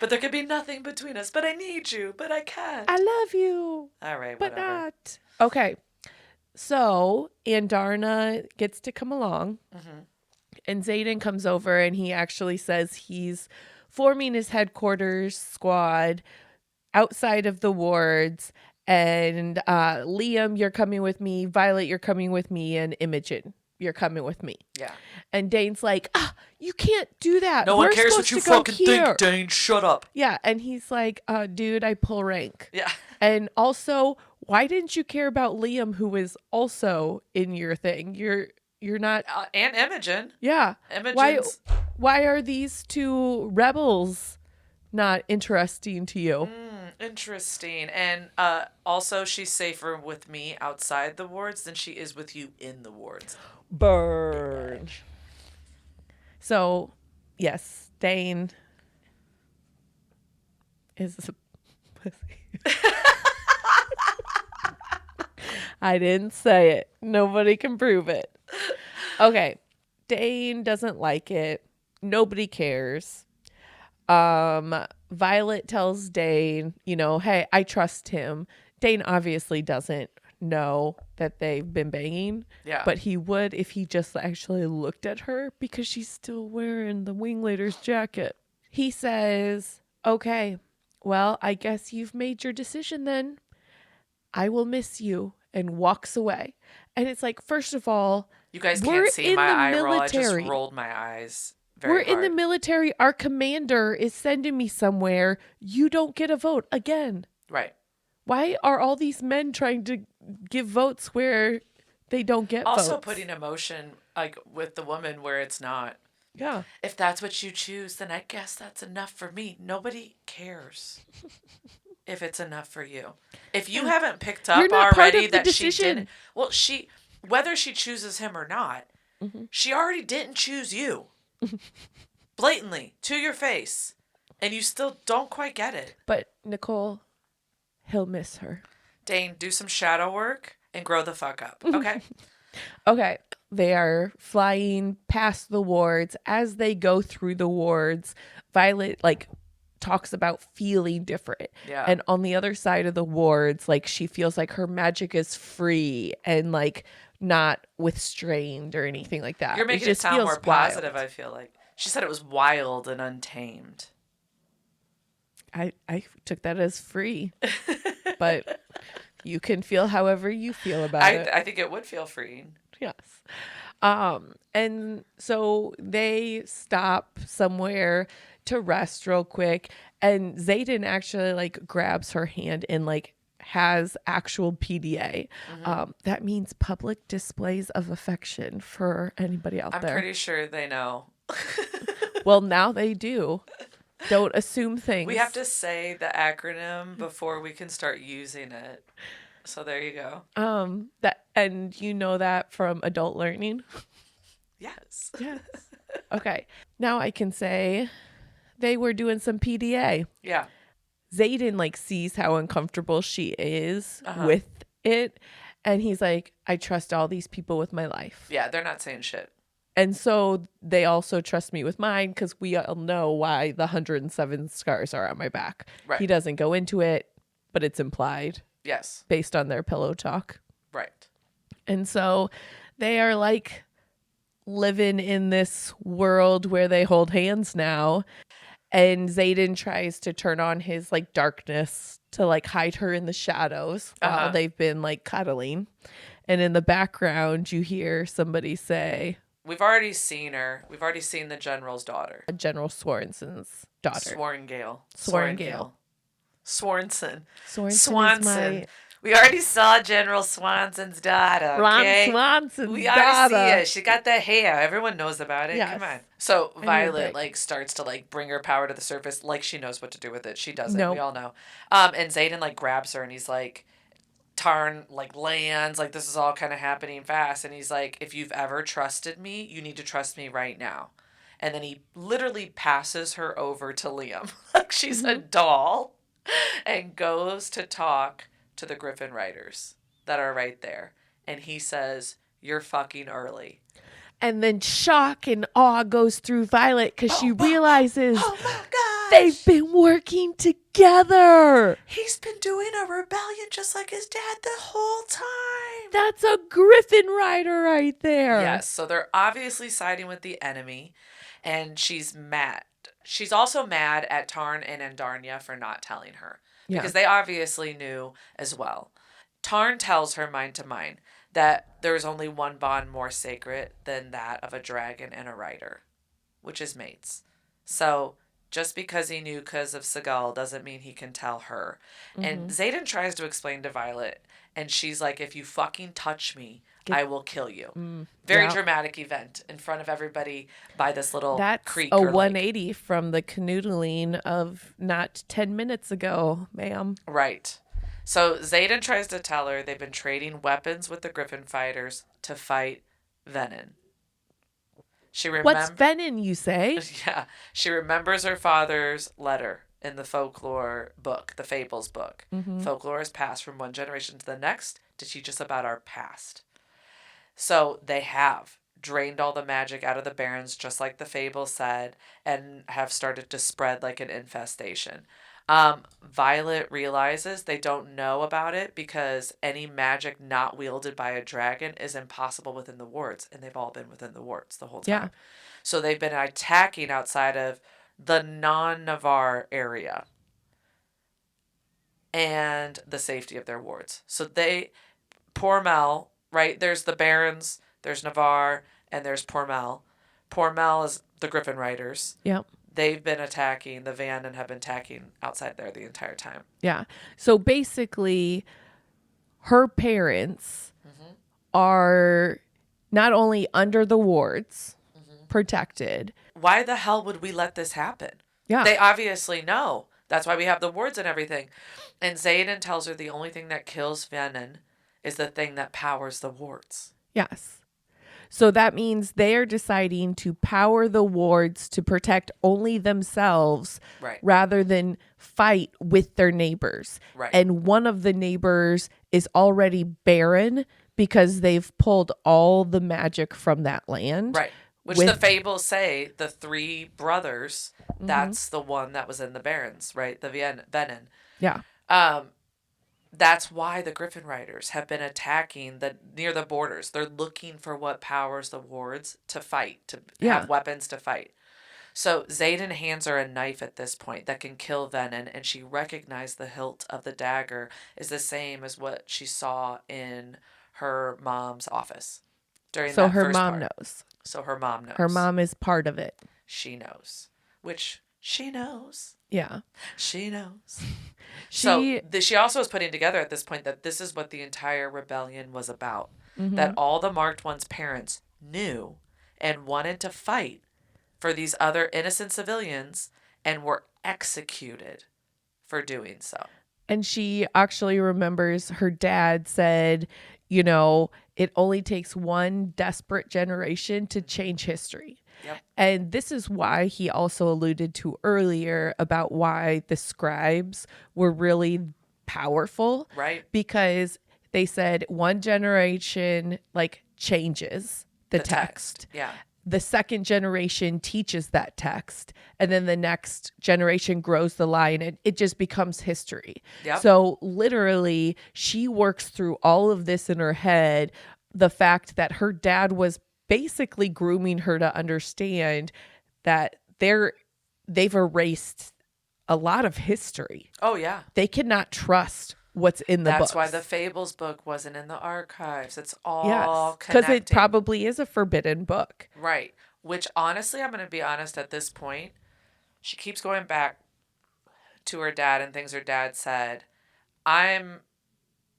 But there could be nothing between us. But I need you. But I can't. I love you, All right, but whatever. not." Okay, so Andarna gets to come along, and Xaden comes over, and he actually says he's forming his headquarters squad outside of the wards. And Liam, you're coming with me. Violet, you're coming with me. And Imogen, you're coming with me. Yeah. And Dane's like, you can't do that. No one cares what you fucking think, Dain. Shut up. Yeah. And he's like, dude, I pull rank. Yeah. And also, why didn't you care about Liam, who is also in your thing? You're not. And Imogen. Yeah. Imogen's. Why are these two rebels not interesting to you? Interesting. And also, she's safer with me outside the wards than she is with you in the wards. Burn. So, yes, Dain is a pussy. I didn't say it. Nobody can prove it. Okay. Dain doesn't like it. Nobody cares. Violet tells Dain, hey, I trust him. Dain obviously doesn't know that they've been banging. Yeah. But he would if he just actually looked at her because she's still wearing the wing leader's jacket. He says, okay, well, I guess you've made your decision then. I will miss you, and walks away. And it's like, first of all, you guys we're can't see in my the eye roll. I just military. rolled my eyes. We're in the military. Our commander is sending me somewhere. You don't get a vote again. Right. Why are all these men trying to give votes where they don't get votes? Also putting emotion like with the woman where it's not. Yeah. If that's what you choose, then I guess that's enough for me. Nobody cares if it's enough for you. If you haven't picked up already that she didn't. Well, whether she chooses him or not, she already didn't choose you. Blatantly, to your face. And you still don't quite get it. But Nicole, he'll miss her. Dain, do some shadow work and grow the fuck up. Okay? Okay. They are flying past the wards. As they go through the wards, Violet talks about feeling different. Yeah. And on the other side of the wards, she feels like her magic is free and not restrained or anything like that. You're making it sound more positive, I feel like. She said it was wild and untamed. I took that as free. But you can feel however you feel about it. I think it would feel freeing. Yes. And so they stop somewhere to rest real quick. And Xaden actually grabs her hand and has actual PDA. That means public displays of affection for anybody out there. I'm pretty sure they know. Well, now they do. Don't assume things. We have to say the acronym before we can start using it. So there you go. And you know that from adult learning? Yes. Yes. Okay. Now I can say they were doing some PDA. Yeah. Xaden sees how uncomfortable she is with it. And he's like, I trust all these people with my life. Yeah, they're not saying shit. And so they also trust me with mine because we all know why the 107 scars are on my back. Right. He doesn't go into it, but it's implied. Yes. Based on their pillow talk. Right. And so they are like living in this world where they hold hands now. And Xaden tries to turn on his like darkness to like hide her in the shadows while they've been like cuddling. And in the background, you hear somebody say, we've already seen her. We've already seen the general's daughter. General Swarnson's daughter. Swarngale. Swanson. Swanson. We already saw General Swanson's daughter. Okay? Swanson's we daughter. already see it. She got the hair. Everyone knows about it. Yes. Come on. So Violet like starts to like bring her power to the surface, like she knows what to do with it. She doesn't. Nope. We all know. And Xaden like grabs her and he's like, Tarn like lands, like this is all kind of happening fast, and he's like, if you've ever trusted me, you need to trust me right now. And then he literally passes her over to Liam like she's a doll and goes to talk to the Griffin Riders that are right there. And he says, you're fucking early. And then shock and awe goes through Violet because she realizes oh my gosh, they've been working together. He's been doing a rebellion just like his dad the whole time. That's a Griffin Rider right there. Yes, so they're obviously siding with the enemy, and she's mad. She's also mad at Tarn and Andarnia for not telling her because they obviously knew as well. Tarn tells her mind to mind that there is only one bond more sacred than that of a dragon and a rider, which is mates. So just because he knew because of Seagal doesn't mean he can tell her. Mm-hmm. And Xaden tries to explain to Violet, and she's like, if you fucking touch me, I will kill you. Very dramatic event in front of everybody by this little creek. That's a 180 lake. From the canoodling of not 10 minutes ago, ma'am. Right. So Xaden tries to tell her they've been trading weapons with the Griffin fighters to fight Venin. What's Venin, you say? Yeah. She remembers her father's letter in the folklore book, the Fables book. Mm-hmm. Folklore is passed from one generation to the next to teach us about our past. So they have drained all the magic out of the barrens, just like the fable said, and have started to spread like an infestation. Violet realizes they don't know about it because any magic not wielded by a dragon is impossible within the wards, and they've all been within the wards the whole time. Yeah. So they've been attacking outside of the non-Navarre area and the safety of their wards. So Pormel, right? There's the Barons, there's Navarre, and there's Pormel. Pormel is the Griffin Riders. Yep. They've been attacking, the Vannon have been attacking outside there the entire time. Yeah. So basically, her parents are not only under the wards, protected. Why the hell would we let this happen? Yeah. They obviously know. That's why we have the wards and everything. And Xaden tells her the only thing that kills Vannon is the thing that powers the wards. Yes. So that means they are deciding to power the wards to protect only themselves rather than fight with their neighbors. Right. And one of the neighbors is already barren because they've pulled all the magic from that land. Right. Which the fables say, the three brothers, that's the one that was in the Barrens, right? The Venin. Yeah. That's why the Griffin Riders have been attacking near the borders. They're looking for what powers the wards to fight, to have weapons to fight. So Xaden hands her a knife at this point that can kill Venin, and she recognized the hilt of the dagger is the same as what she saw in her mom's office during that first part. Knows. So her mom knows. Her mom is part of it. She knows. Which she knows. Yeah. She knows. She also is putting together at this point that this is what the entire rebellion was about. Mm-hmm. That all the Marked One's parents knew and wanted to fight for these other innocent civilians and were executed for doing so. And she actually remembers her dad said, you know, it only takes one desperate generation to change history. Yep. And this is why he also alluded to earlier about why the scribes were really powerful. Right. Because they said one generation like changes the text. Yeah. The second generation teaches that text, and then the next generation grows the lie, and it just becomes history. Yep. So literally she works through all of this in her head, the fact that her dad was basically grooming her to understand that they've erased a lot of history. Oh, yeah. They cannot trust what's in the books. That's why the Fables book wasn't in the archives. It's all Yes, connecting. because it probably is a forbidden book. Right. Which, honestly, I'm going to be honest at this point, she keeps going back to her dad and things her dad said. I'm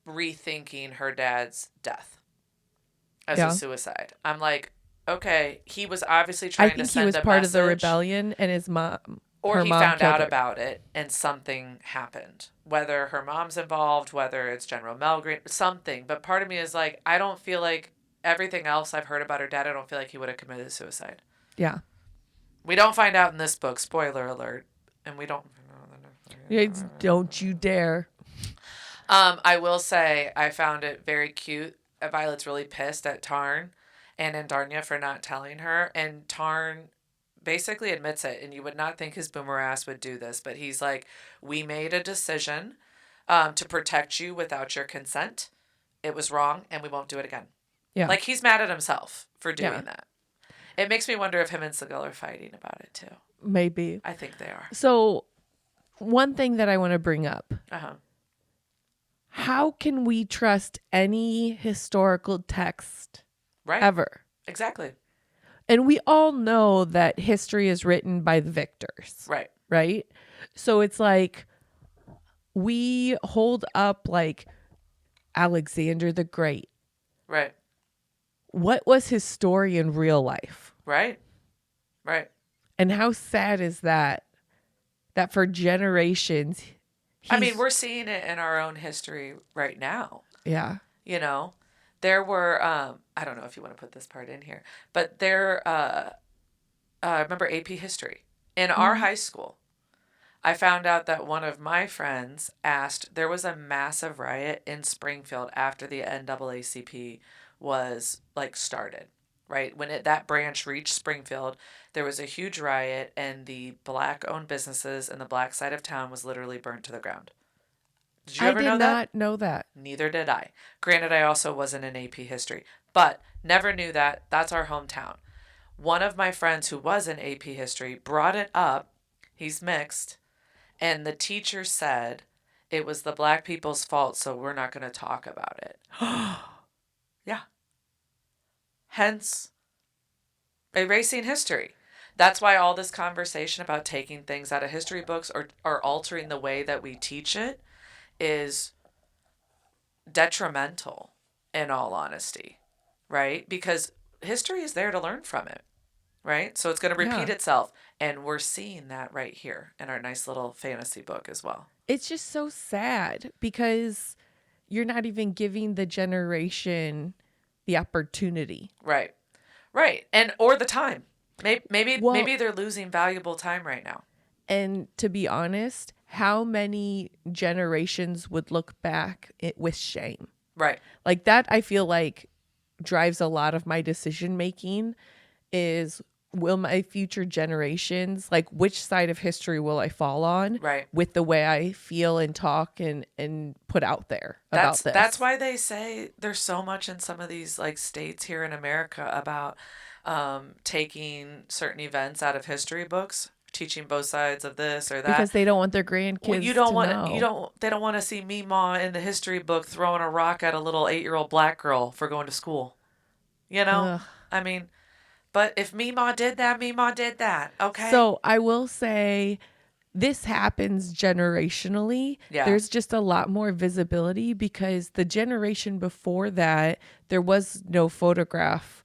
rethinking her dad's death as a suicide. I'm like, okay, he was obviously trying to send a message. I think he was part of the rebellion, and his mom... Or he found out about it and something happened. Whether her mom's involved, whether it's General Melgreen, something. But part of me is like, I don't feel like everything else I've heard about her dad, I don't feel like he would have committed suicide. Yeah. We don't find out in this book, spoiler alert. And we don't... Don't you dare. I will say, I found it very cute. Violet's really pissed at Tarn and Andarnia for not telling her. And Tarn... basically admits it, and you would not think his boomer ass would do this, but he's like, we made a decision to protect you without your consent. It was wrong, and we won't do it again. Yeah. Like, he's mad at himself for doing that. It makes me wonder if him and Sigil are fighting about it, too. Maybe. I think they are. So, one thing that I want to bring up. Uh-huh. How can we trust any historical text ever? Exactly. And we all know that history is written by the victors. Right. Right? So it's like we hold up like Alexander the Great. Right. What was his story in real life? Right. Right. And how sad is that? That for generations... I mean, we're seeing it in our own history right now. Yeah. You know? There were, I don't know if you want to put this part in here, but there, remember AP History. In our high school, I found out that one of my friends asked, there was a massive riot in Springfield after the NAACP was, like, started, right? When that branch reached Springfield, there was a huge riot, and the black-owned businesses in the black side of town was literally burnt to the ground. Did you ever know that? I did not know that. Neither did I. Granted, I also wasn't in AP History, but never knew that. That's our hometown. One of my friends who was in AP History brought it up. He's mixed. And the teacher said it was the black people's fault, so we're not going to talk about it. Yeah. Hence, erasing history. That's why all this conversation about taking things out of history books or altering the way that we teach it is detrimental, in all honesty, right? Because history is there to learn from it, right? So it's going to repeat itself. And we're seeing that right here in our nice little fantasy book as well. It's just so sad because you're not even giving the generation the opportunity. Right. Right. And, or the time. Maybe they're losing valuable time right now. And to be honest, how many generations would look back with shame? Right. Like that, I feel like drives a lot of my decision making is, will my future generations, like which side of history will I fall on? Right. With the way I feel and talk and put out there about this. That's why they say there's so much in some of these like states here in America about taking certain events out of history books, teaching both sides of this or that, because they don't want their grandkids they don't want to see Meemaw in the history book throwing a rock at a little 8-year-old black girl for going to school. You know? Ugh. I mean, but if Meemaw did that. Okay. So I will say this happens generationally. Yeah. There's just a lot more visibility because the generation before that, there was no photograph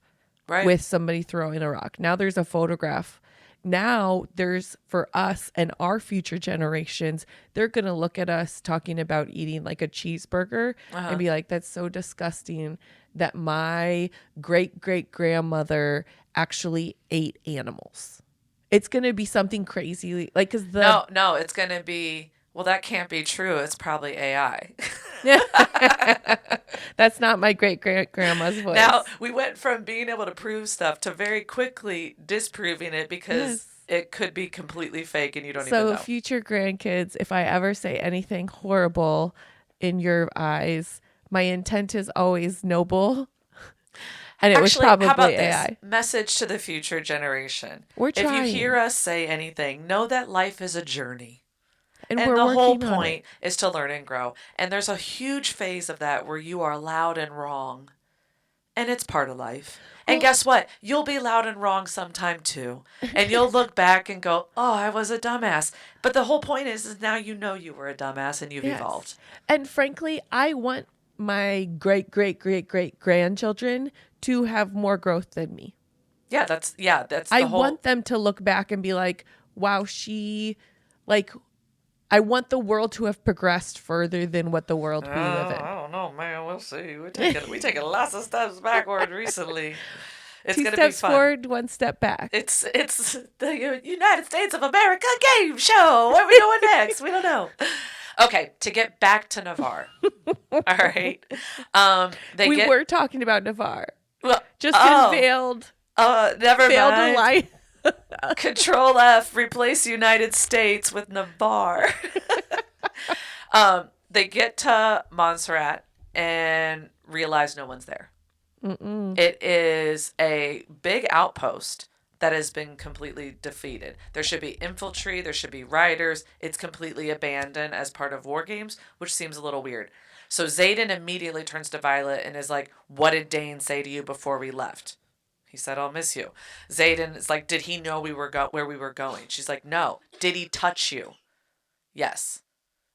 with somebody throwing a rock. Now there's a photograph. Now there's, for us and our future generations, they're going to look at us talking about eating like a cheeseburger and be like, that's so disgusting that my great-great-grandmother actually ate animals. It's going to be something crazy. Like, cause No, it's going to be, well, that can't be true. It's probably AI. That's not my great grandma's voice. Now, we went from being able to prove stuff to very quickly disproving it because it could be completely fake and you don't even know. So, future grandkids, if I ever say anything horrible in your eyes, my intent is always noble. And it was probably how about AI. This? Message to the future generation. We're trying. If you hear us say anything, know that life is a journey. And we're the whole working on point it. is to learn and grow. And there's a huge phase of that where you are loud and wrong. And it's part of life. And guess what? You'll be loud and wrong sometime too. And you'll look back and go, oh, I was a dumbass. But the whole point is now you know you were a dumbass and you've evolved. And frankly, I want my great, great, great, great grandchildren to have more growth than me. Yeah, that's I want them to look back and be like, wow, I want the world to have progressed further than what the world we live in. I don't know, man. We'll see. We're taking lots of steps backward recently. It's Two going to be fun. steps forward, one step back. It's the United States of America game show. Where are we going next? We don't know. Okay, to get back to Navarre. All right. We were talking about Navarre. Well, just failed. Never failed mind. A life. Control F, replace United States with Navarre. They get to Montserrat and realize no one's there. Mm-mm. It is a big outpost that has been completely defeated. There should be infantry, there should be riders. It's completely abandoned as part of war games, which seems a little weird. So Xaden immediately turns to Violet and is like, what did Dain say to you before we left? He said, I'll miss you. Xaden is like, did he know where we were going? She's like, no. Did he touch you? Yes.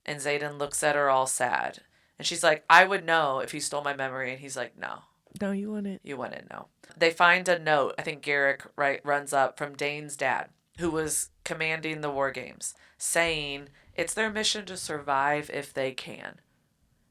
And Xaden looks at her all sad. And she's like, I would know if he stole my memory. And he's like, no. No, you wouldn't. You wouldn't know. They find a note, I think Garrick runs up from Dain's dad, who was commanding the war games, saying it's their mission to survive if they can.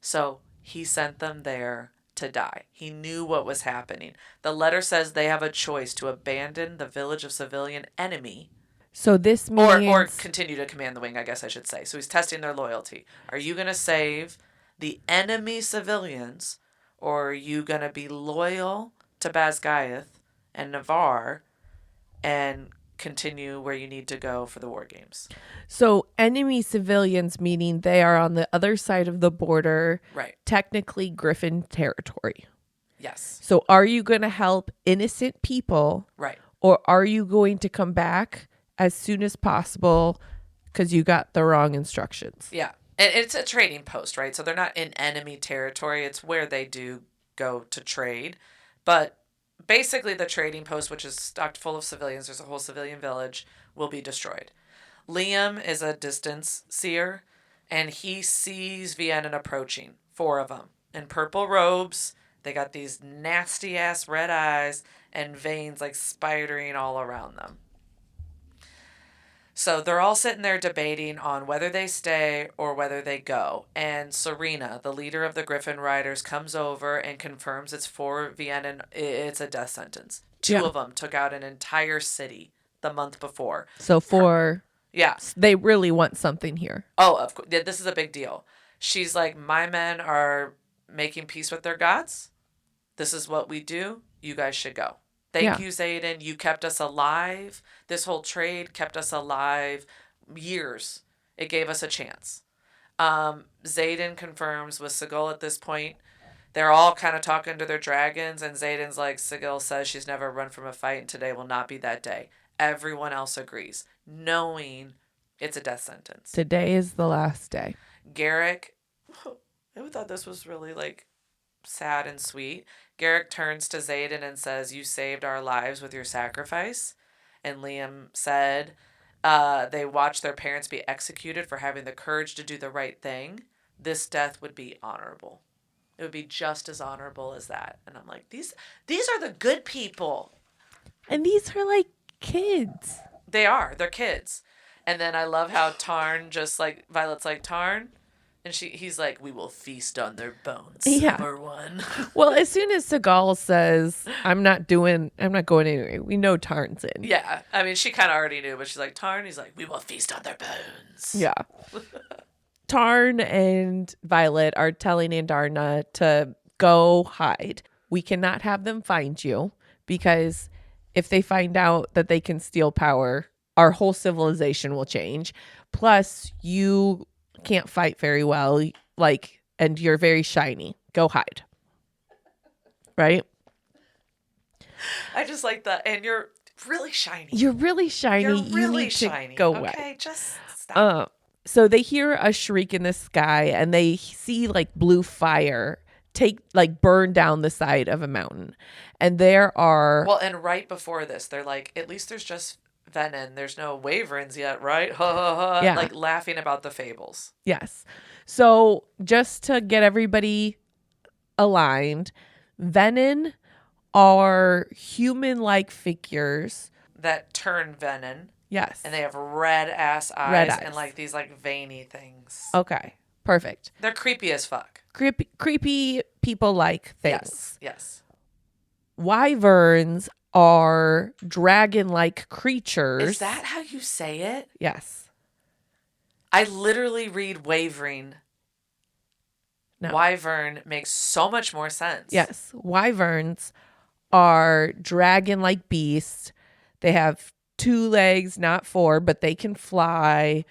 So he sent them there to die. He knew what was happening. The letter says they have a choice to abandon the village of civilian enemy. So this means... Or continue to command the wing, I guess I should say. So he's testing their loyalty. Are you going to save the enemy civilians, or are you going to be loyal to Buzzkills and Navarre and continue where you need to go for the war games? So enemy civilians, meaning they are on the other side of the border, right? Technically Griffin territory. Yes. So are you going to help innocent people? Right. Or are you going to come back as soon as possible because you got the wrong instructions? Yeah. And it's a trading post, right? So they're not in enemy territory. It's where they do go to trade. But basically the trading post, which is stocked full of civilians, there's a whole civilian village, will be destroyed. Liam is a distance seer, and he sees Vienna approaching, 4 of them, in purple robes. They got these nasty-ass red eyes and veins like spidering all around them. So they're all sitting there debating on whether they stay or whether they go. And Serena, the leader of the Griffin Riders, comes over and confirms it's for Vienna. It's a death sentence. 2 of them took out an entire city the month before. So yeah. They really want something here. Oh, of course. This is a big deal. She's like, my men are making peace with their gods. This is what we do. You guys should go. Thank you, Xaden. You kept us alive. This whole trade kept us alive years. It gave us a chance. Xaden confirms with Sigil at this point. They're all kind of talking to their dragons, and Xaden's like, Sigil says she's never run from a fight, and today will not be that day. Everyone else agrees, knowing it's a death sentence. Today is the last day. Garrick, I thought this was really like sad and sweet. Garrick turns to Xaden and says, you saved our lives with your sacrifice. And Liam said they watched their parents be executed for having the courage to do the right thing. This death would be honorable. It would be just as honorable as that. And I'm like, these are the good people. And these are like kids. They are. They're kids. And then I love how Tarn just like, Violet's like, Tarn? And he's like, we will feast on their bones. Yeah. Number 1. Well, as soon as Sigil says, I'm not going anywhere, we know Tarn's in. Yeah. I mean, she kind of already knew, but she's like, Tarn? He's like, we will feast on their bones. Yeah. Tarn and Violet are telling Andarna to go hide. We cannot have them find you, because if they find out that they can steal power, our whole civilization will change. Plus, you can't fight very well, like, and you're very shiny. Go hide. Right? I just like that. And you're really shiny. You're really shiny. You're You really need shiny. to go away. Okay, just stop. So they hear a shriek in the sky, and they see like blue fire burn down the side of a mountain. And there are... Well, and right before this, they're like, at least there's just Venin. There's no Wyverns yet, right? Ha ha ha. Yeah. Like laughing about the fables. Yes. So just to get everybody aligned, Venin are human-like figures that turn Venin. Yes. And they have red ass eyes and like these like veiny things. Okay. Perfect. They're creepy as fuck. Creepy people-like things. Yes. Wyverns are dragon-like creatures. Is that how you say it? Yes. I literally read wavering. No. Wyvern makes so much more sense. Yes. Wyverns are dragon-like beasts. They have 2 legs, not 4, but they can fly.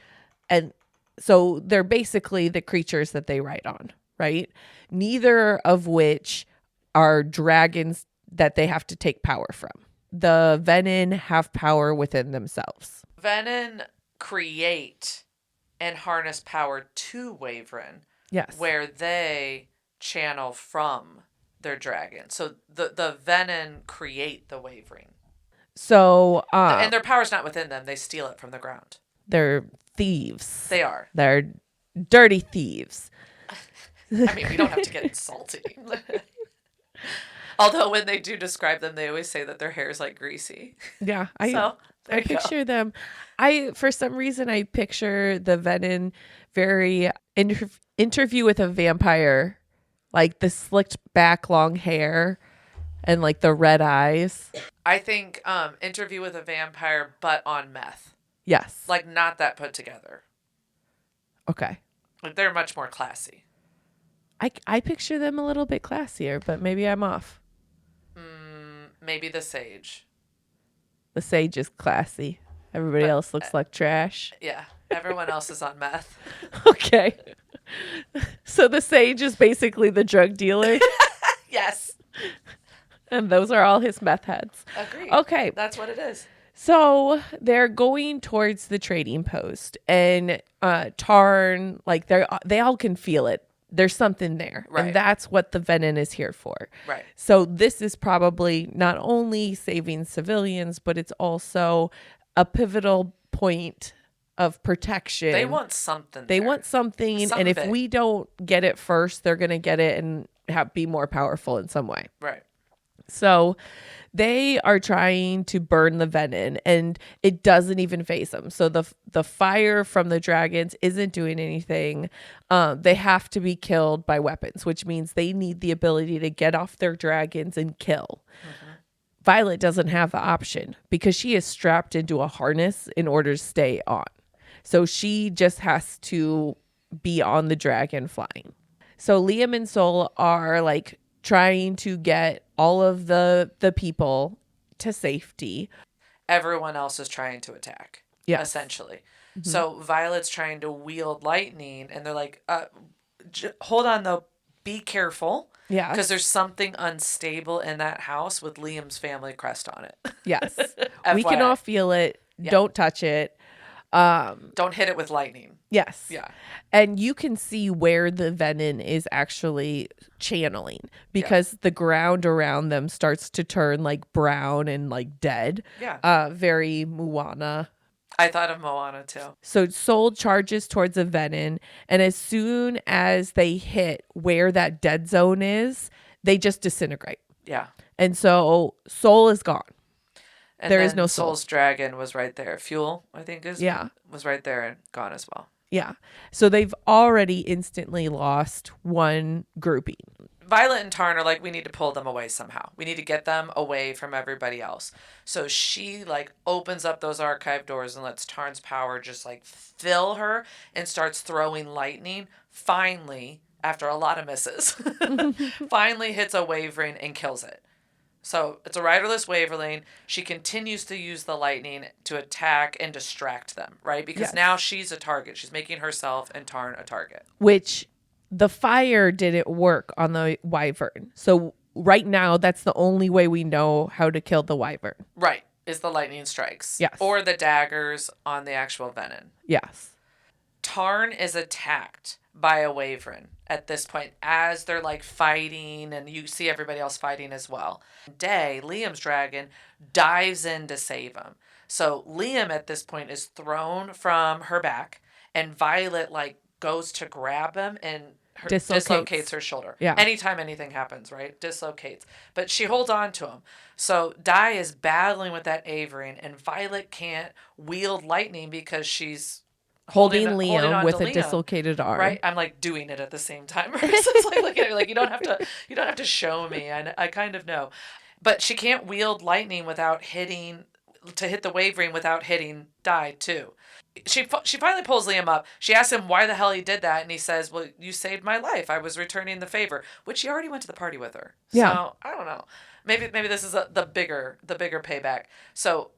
And so they're basically the creatures that they ride on, right? Neither of which are dragons that they have to take power from. The Venin have power within themselves. Venin create and harness power to Wyvern. Yes. Where they channel from their dragon. So the Venin create the Wyvern. So and their power's not within them. They steal it from the ground. They're thieves. They are. They're dirty thieves. I mean, we don't have to get insulting. Although when they do describe them, they always say that their hair is like greasy. Yeah. I picture them. For some reason, I picture the Venin very interview with a vampire, like the slicked back long hair and like the red eyes. I think interview with a vampire, but on meth. Yes. Like not that put together. Okay. Like they're much more classy. I picture them a little bit classier, but maybe I'm off. Maybe the sage. The sage is classy. Everybody else looks like trash. Yeah. Everyone else is on meth. Okay. So the sage is basically the drug dealer. Yes. And those are all his meth heads. Agreed. Okay. That's what it is. So they're going towards the trading post, and Tarn, like they all can feel it. There's something there. Right. And that's what the Venin is here for. Right. So this is probably not only saving civilians, but it's also a pivotal point of protection. They want something. They want something. And if we don't get it first, they're going to get it and be more powerful in some way. Right. So they are trying to burn the Venin, and it doesn't even phase them. So the fire from the dragons isn't doing anything. They have to be killed by weapons, which means they need the ability to get off their dragons and kill. Mm-hmm. Violet doesn't have the option because she is strapped into a harness in order to stay on. So she just has to be on the dragon flying. So Liam and Sol are like trying to get all of the people to safety. Everyone else is trying to attack. Yes. Essentially. Mm-hmm. So Violet's trying to wield lightning, and they're like, hold on though, be careful. Yeah. Because there's something unstable in that house with Liam's family crest on it. Yes. We can all feel it. Yeah. Don't touch it. Don't hit it with lightning. Yes. Yeah. And you can see where the Venin is actually channeling because the ground around them starts to turn like brown and like dead. Yeah. Very Moana. I thought of Moana too. So Sol charges towards a Venin, and as soon as they hit where that dead zone is, they just disintegrate. Yeah. And so Sol is gone. And there is no Sol. Sol's dragon was right there. Fuel, I think, was right there and gone as well. Yeah. So they've already instantly lost one grouping. Violet and Tarn are like, we need to pull them away somehow. We need to get them away from everybody else. So she like opens up those archive doors and lets Tarn's power just like fill her and starts throwing lightning. Finally, after a lot of misses, finally hits a Wavering and kills it. So it's a riderless Waverling. She continues to use the lightning to attack and distract them, right? Because now she's a target. She's making herself and Tarn a target. Which the fire didn't work on the Wyvern. So right now, that's the only way we know how to kill the Wyvern. Right. Is the lightning strikes. Yes. Or the daggers on the actual venom. Yes. Tarn is attacked by a Wyvern at this point as they're like fighting, and you see everybody else fighting as well. Day, Liam's dragon, dives in to save him. So Liam at this point is thrown from her back, and Violet like goes to grab him and dislocates her shoulder. Yeah. Anytime anything happens, right? Dislocates. But she holds on to him. So Day is battling with that Wavering, and Violet can't wield lightning because she's holding Liam with a dislocated arm. Right? I'm like doing it at the same time. Marisa's like looking at me like, you don't have to show me. I kind of know. But she can't wield lightning without hit the Wavering without hitting Day too. She finally pulls Liam up. She asks him why the hell he did that, and he says, well, you saved my life. I was returning the favor, which he already went to the party with her. Yeah. So I don't know. Maybe this is the bigger payback. So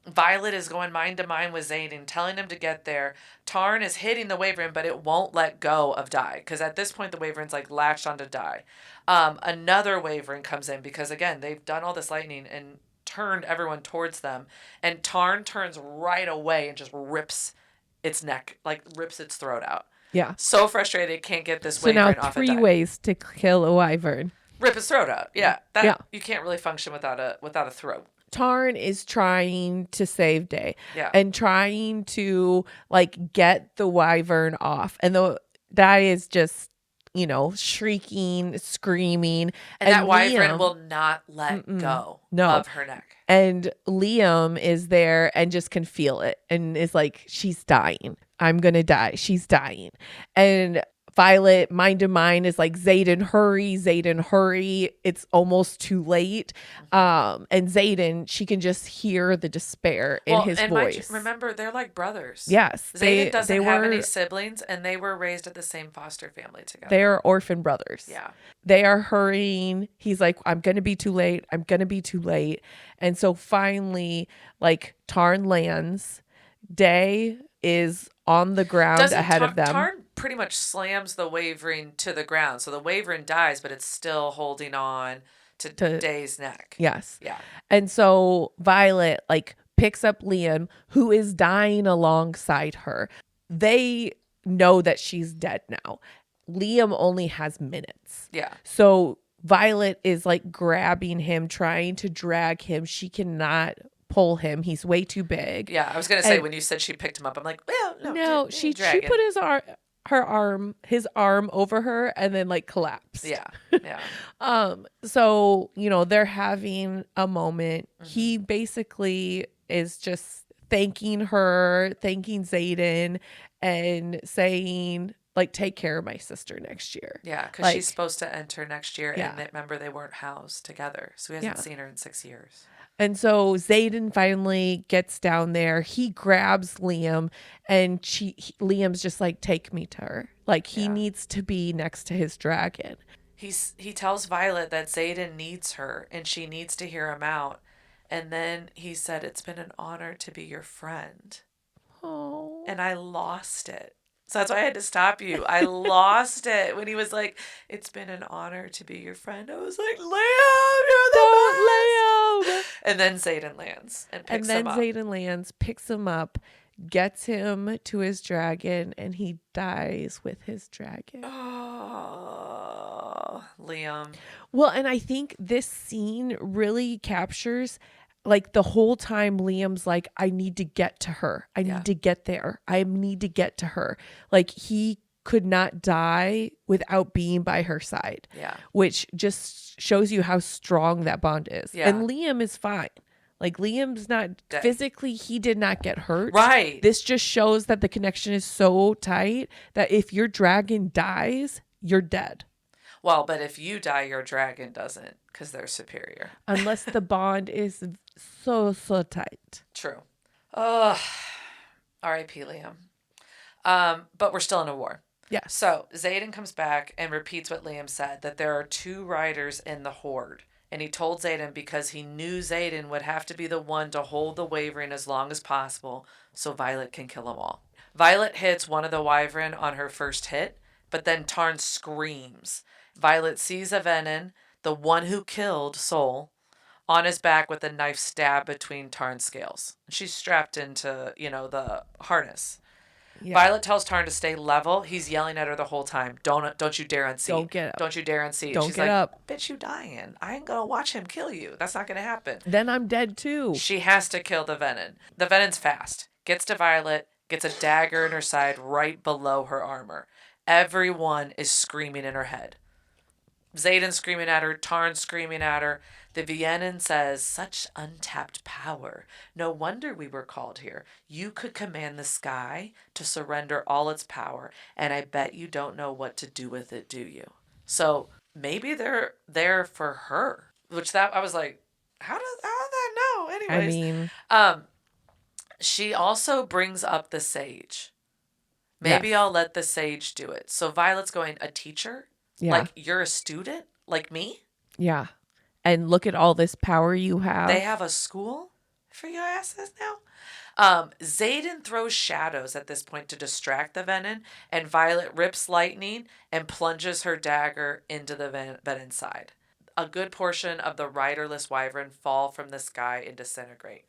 Violet is going mind to mind with Xaden, telling him to get there. Tarn is hitting the Wavering, but it won't let go of Day, because at this point the Wavering's like latched onto Day. Another Wavering comes in because again they've done all this lightning and turned everyone towards them, and Tarn turns right away and just rips its neck, like rips its throat out. Yeah. So frustrated, can't get this so Wavering now off of 3 Day. ways to kill a Wyvern. Rip his throat out. Yeah. You can't really function without a throat. Tarn is trying to save Day. Yeah. And trying to like get the Wyvern off. And the Day is just, shrieking, screaming. And that Wyvern will not let go of her neck. And Liam is there and just can feel it and is like, she's dying. I'm going to die. She's dying. And Violet, mind to mind, is like, Xaden, hurry. It's almost too late. And Xaden, she can just hear the despair in his voice. Remember, they're like brothers. Yes. Xaden doesn't have any siblings, and they were raised at the same foster family together. They're orphan brothers. Yeah. They are hurrying. He's like, I'm going to be too late. And so finally, like, Tarn lands. Day is on the ground ahead of them. Tarn pretty much slams the Wavering to the ground. So the Wavering dies, but it's still holding on to Day's neck. Yes. Yeah. And so Violet like picks up Liam, who is dying alongside her. They know that she's dead now. Liam only has minutes. Yeah. So Violet is like grabbing him, trying to drag him. She cannot pull him. He's way too big. Yeah, I was gonna say when you said she picked him up, I'm like, well, no, she put his arm over her and then like collapsed. Yeah. So they're having a moment. He basically is just thanking Xaden and saying like, take care of my sister next year. Yeah, because she's supposed to enter next year, and remember they weren't housed together, so he hasn't seen her in 6 years. And so Xaden finally gets down there. He grabs Liam, and Liam's just like, take me to her. Like, he needs to be next to his dragon. He tells Violet that Xaden needs her, and she needs to hear him out. And then he said, it's been an honor to be your friend. Oh. And I lost it. So that's why I had to stop you. I lost it when he was like, it's been an honor to be your friend. I was like, Liam, you're the best. And then Xaden lands and picks him up. Xaden lands, picks him up, gets him to his dragon, and he dies with his dragon. Oh, Liam. Well, and I think this scene really captures like the whole time Liam's like, I need to get to her. I need to get there. I need to get to her. Like, he could not die without being by her side. Yeah. Which just shows you how strong that bond is. Yeah. And Liam is fine. Like, Liam's not physically, he did not get hurt. Right. This just shows that the connection is so tight that if your dragon dies, you're dead. Well, but if you die, your dragon doesn't because they're superior. Unless the bond is so tight. True. Oh, R.I.P. Liam. But we're still in a war. Yes. So Xaden comes back and repeats what Liam said, that there are 2 riders in the horde. And he told Xaden because he knew Xaden would have to be the one to hold the Wyvern as long as possible so Violet can kill them all. Violet hits one of the Wyvern on her first hit, but then Tarn screams. Violet sees Avenin, the one who killed Sol, on his back with a knife stab between Tarn's scales. She's strapped into, the harness. Yeah. Violet tells Tarn to stay level. He's yelling at her the whole time. Don't you dare unseat. Don't get up. Don't you dare unseat. Don't She's get like, up. Bitch, you dying. I ain't gonna watch him kill you. That's not gonna happen. Then I'm dead too. She has to kill the Venin. The Venin's fast. Gets to Violet, gets a dagger in her side right below her armor. Everyone is screaming in her head. Xaden screaming at her, Tarn screaming at her. The Viennan says, such untapped power. No wonder we were called here. You could command the sky to surrender all its power, and I bet you don't know what to do with it, do you? So maybe they're there for her. Which I was like, how did that know? Anyways. I mean, she also brings up the sage. Maybe yes. I'll let the sage do it. So Violet's going, a teacher? Yeah. Like, you're a student? Like me? Yeah. And look at all this power you have. They have a school for your asses now? Xaden throws shadows at this point to distract the Venin, and Violet rips lightning and plunges her dagger into the Venin's side. A good portion of the riderless wyvern fall from the sky and disintegrate.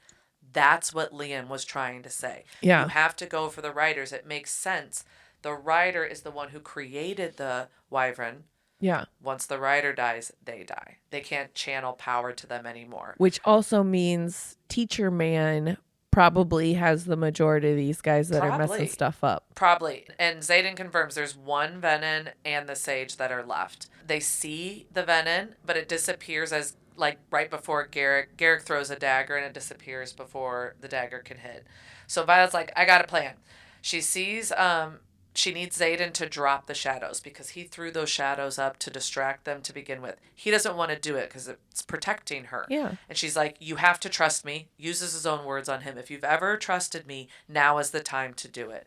That's what Liam was trying to say. Yeah. You have to go for the riders. It makes sense. The rider is the one who created the wyvern. Yeah. Once the rider dies, they die. They can't channel power to them anymore. Which also means Teacher Man probably has the majority of these guys that are messing stuff up. Probably. And Xaden confirms there's one Venin and the Sage that are left. They see the Venin, but it disappears as like right before Garrick. Garrick throws a dagger and it disappears before the dagger can hit. So Violet's like, I got a plan. She sees she needs Xaden to drop the shadows because he threw those shadows up to distract them to begin with. He doesn't want to do it because it's protecting her. Yeah. And she's like, you have to trust me. Uses his own words on him. If you've ever trusted me, now is the time to do it.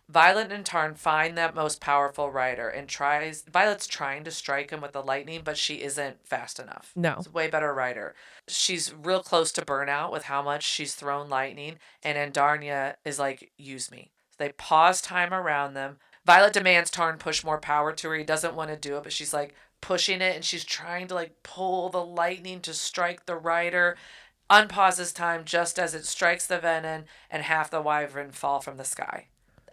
Violet and Tarn find that most powerful rider and Violet's trying to strike him with the lightning, but she isn't fast enough. No. She's a way better rider. She's real close to burnout with how much she's thrown lightning, and Andarnia is like, use me. They pause time around them. Violet demands Tarn push more power to her. He doesn't want to do it, but she's like pushing it and she's trying to like pull the lightning to strike the rider. Unpauses time just as it strikes the Venin and half the wyvern fall from the sky.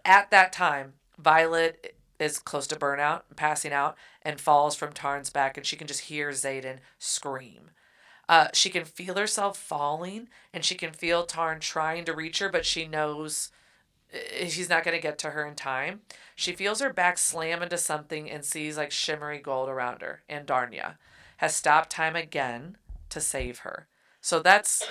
At that time, Violet is close to burnout, passing out, and falls from Tarn's back, and she can just hear Xaden scream. She can feel herself falling, and she can feel Tarn trying to reach her, but she knows she's not going to get to her in time. She feels her back slam into something and sees like shimmery gold around her. Andarnia has stopped time again to save her. So that's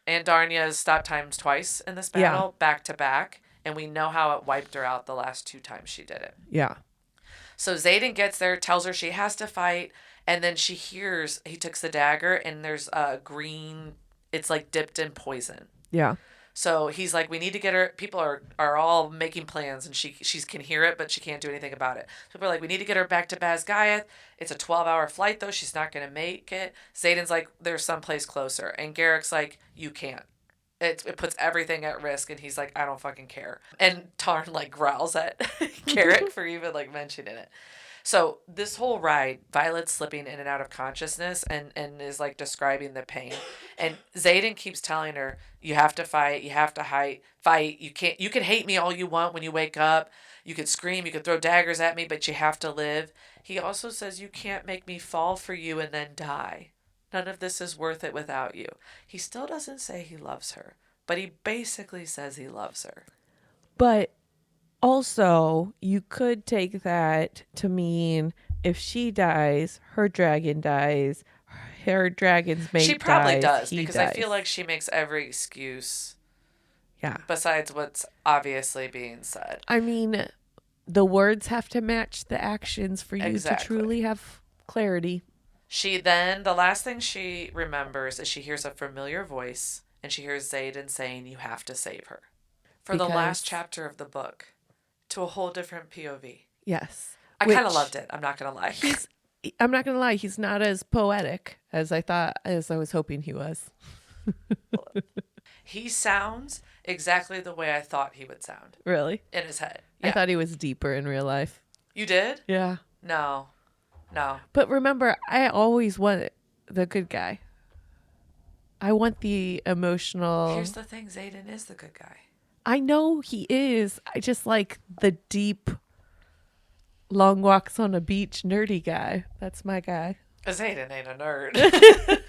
Andarnia has stopped time twice in this battle, back to back. And we know how it wiped her out the last 2 times she did it. Yeah. So Xaden gets there, tells her she has to fight. And then she hears he took the dagger and there's a green, it's like dipped in poison. Yeah. So he's like, we need to get her. People are all making plans, and she can hear it, but she can't do anything about it. So people are like, we need to get her back to Basgiath. It's a 12-hour flight, though. She's not going to make it. Xaden's like, there's someplace closer. And Garrick's like, you can't. It puts everything at risk, and he's like, I don't fucking care. And Tarn, like, growls at Garrick for even, like, mentioning it. So this whole ride, Violet's slipping in and out of consciousness and is like describing the pain. And Xaden keeps telling her, you have to fight, you have to fight. You can hate me all you want when you wake up. You could scream, you could throw daggers at me, but you have to live. He also says, you can't make me fall for you and then die. None of this is worth it without you. He still doesn't say he loves her, but he basically says he loves her. But also, you could take that to mean if she dies, her dragon dies, her dragon's mate dies. She probably does, because I feel like she makes every excuse. Yeah. Besides what's obviously being said. I mean, the words have to match the actions for you Exactly. to truly have clarity. The last thing she remembers is she hears a familiar voice, and she hears Xaden saying, "You have to save her." For the last chapter of the book, to a whole different POV. Yes. I kind of loved it. I'm not going to lie. I'm not going to lie. He's not as poetic as I was hoping he was. He sounds exactly the way I thought he would sound. Really? In his head. Yeah. I thought he was deeper in real life. You did? Yeah. No. But remember, I always want the good guy. I want the emotional. Here's the thing. Xaden is the good guy. I know he is. I just like the deep, long walks on a beach nerdy guy. That's my guy. Xaden ain't a nerd.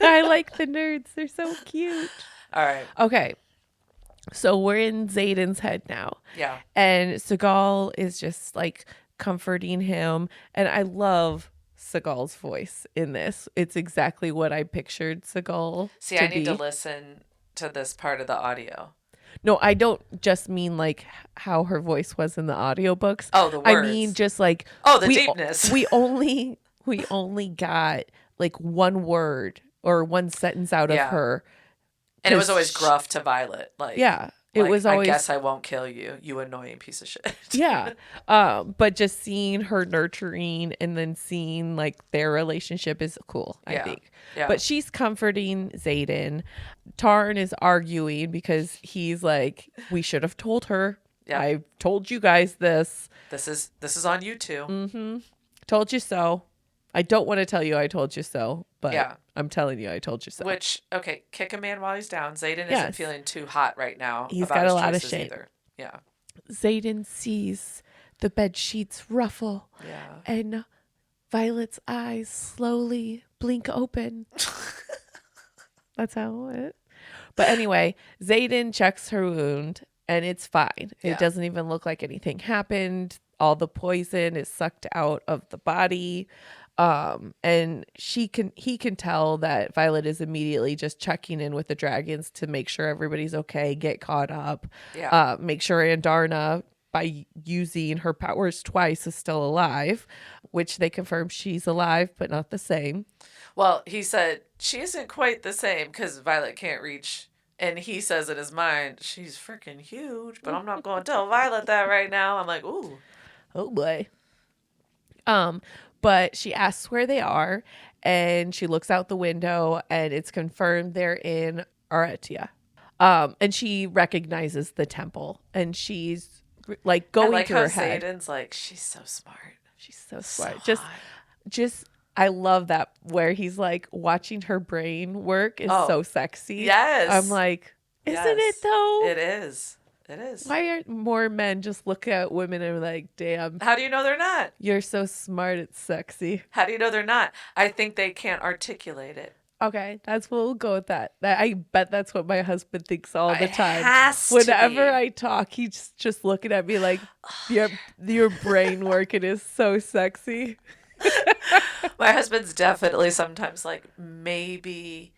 I like the nerds. They're so cute. All right. Okay. So we're in Xaden's head now. Yeah. And Seagal is just like comforting him. And I love Seagal's voice in this. It's exactly what I pictured Seagal. See, I need to listen to this part of the audio. No, I don't just mean like how her voice was in the audiobooks. Oh, the words. I mean just like the deepness. We only got like one word or one sentence out of her. And it was always gruff to Violet. Like, yeah. It was always, I guess I won't kill you, you annoying piece of shit. Yeah. But just seeing her nurturing and then seeing like their relationship is cool, I think. Yeah. But she's comforting Xaden. Tarn is arguing because he's like, we should have told her. Yeah. I told you guys this. This is on you too. Mm-hmm. Told you so. I don't want to tell you I told you so, but I'm telling you I told you so. Which, okay, kick a man while he's down. Xaden isn't feeling too hot right now. He's got a lot of shame. Either. Yeah. Xaden sees the bed sheets ruffle. Yeah. And Violet's eyes slowly blink open. That's how it. But anyway, Xaden checks her wound and it's fine. It doesn't even look like anything happened. All the poison is sucked out of the body. And he can tell that Violet is immediately just checking in with the dragons to make sure everybody's okay, get caught up, make sure Andarna, by using her powers twice, is still alive, which they confirm she's alive, but not the same. Well, he said she isn't quite the same because Violet can't reach. And he says in his mind, she's freaking huge, but I'm not going to tell Violet that right now. I'm like, ooh. Oh boy. But she asks where they are, and she looks out the window, and it's confirmed they're in Aratia. And she recognizes the temple, and she's like going through her head. Xaden's like, she's so smart. She's so smart. Just I love that where he's like watching her brain work is so sexy. Yes. I'm like, isn't it though? It is. It is. Why aren't more men just look at women and like, damn. How do you know they're not? You're so smart, it's sexy. How do you know they're not? I think they can't articulate it. Okay, we'll go with that. I bet that's what my husband thinks all the time. Has Whenever I talk, he's just looking at me like, your brain work, it is so sexy. My husband's definitely sometimes like, maybe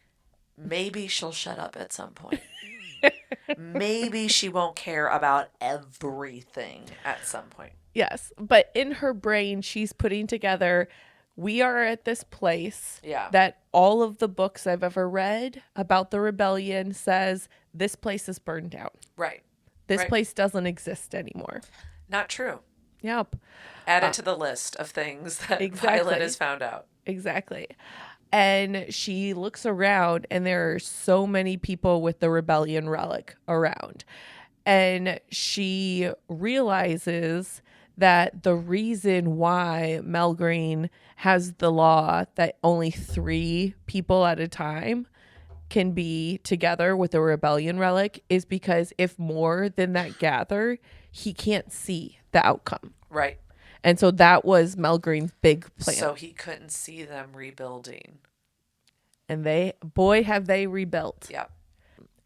she'll shut up at some point. Maybe she won't care about everything at some point. Yes, but in her brain, she's putting together, we are at this place that all of the books I've ever read about the rebellion says this place is burned down. Right. This place doesn't exist anymore. Not true. Yep. Add it to the list of things that Violet has found out. Exactly. And she looks around and there are so many people with the rebellion relic around. And she realizes that the reason why Melgreen has the law that only 3 people at a time can be together with the rebellion relic is because if more than that gather, he can't see the outcome. Right. And so that was Melgreen's big plan. So he couldn't see them rebuilding. And have they rebuilt. Yeah.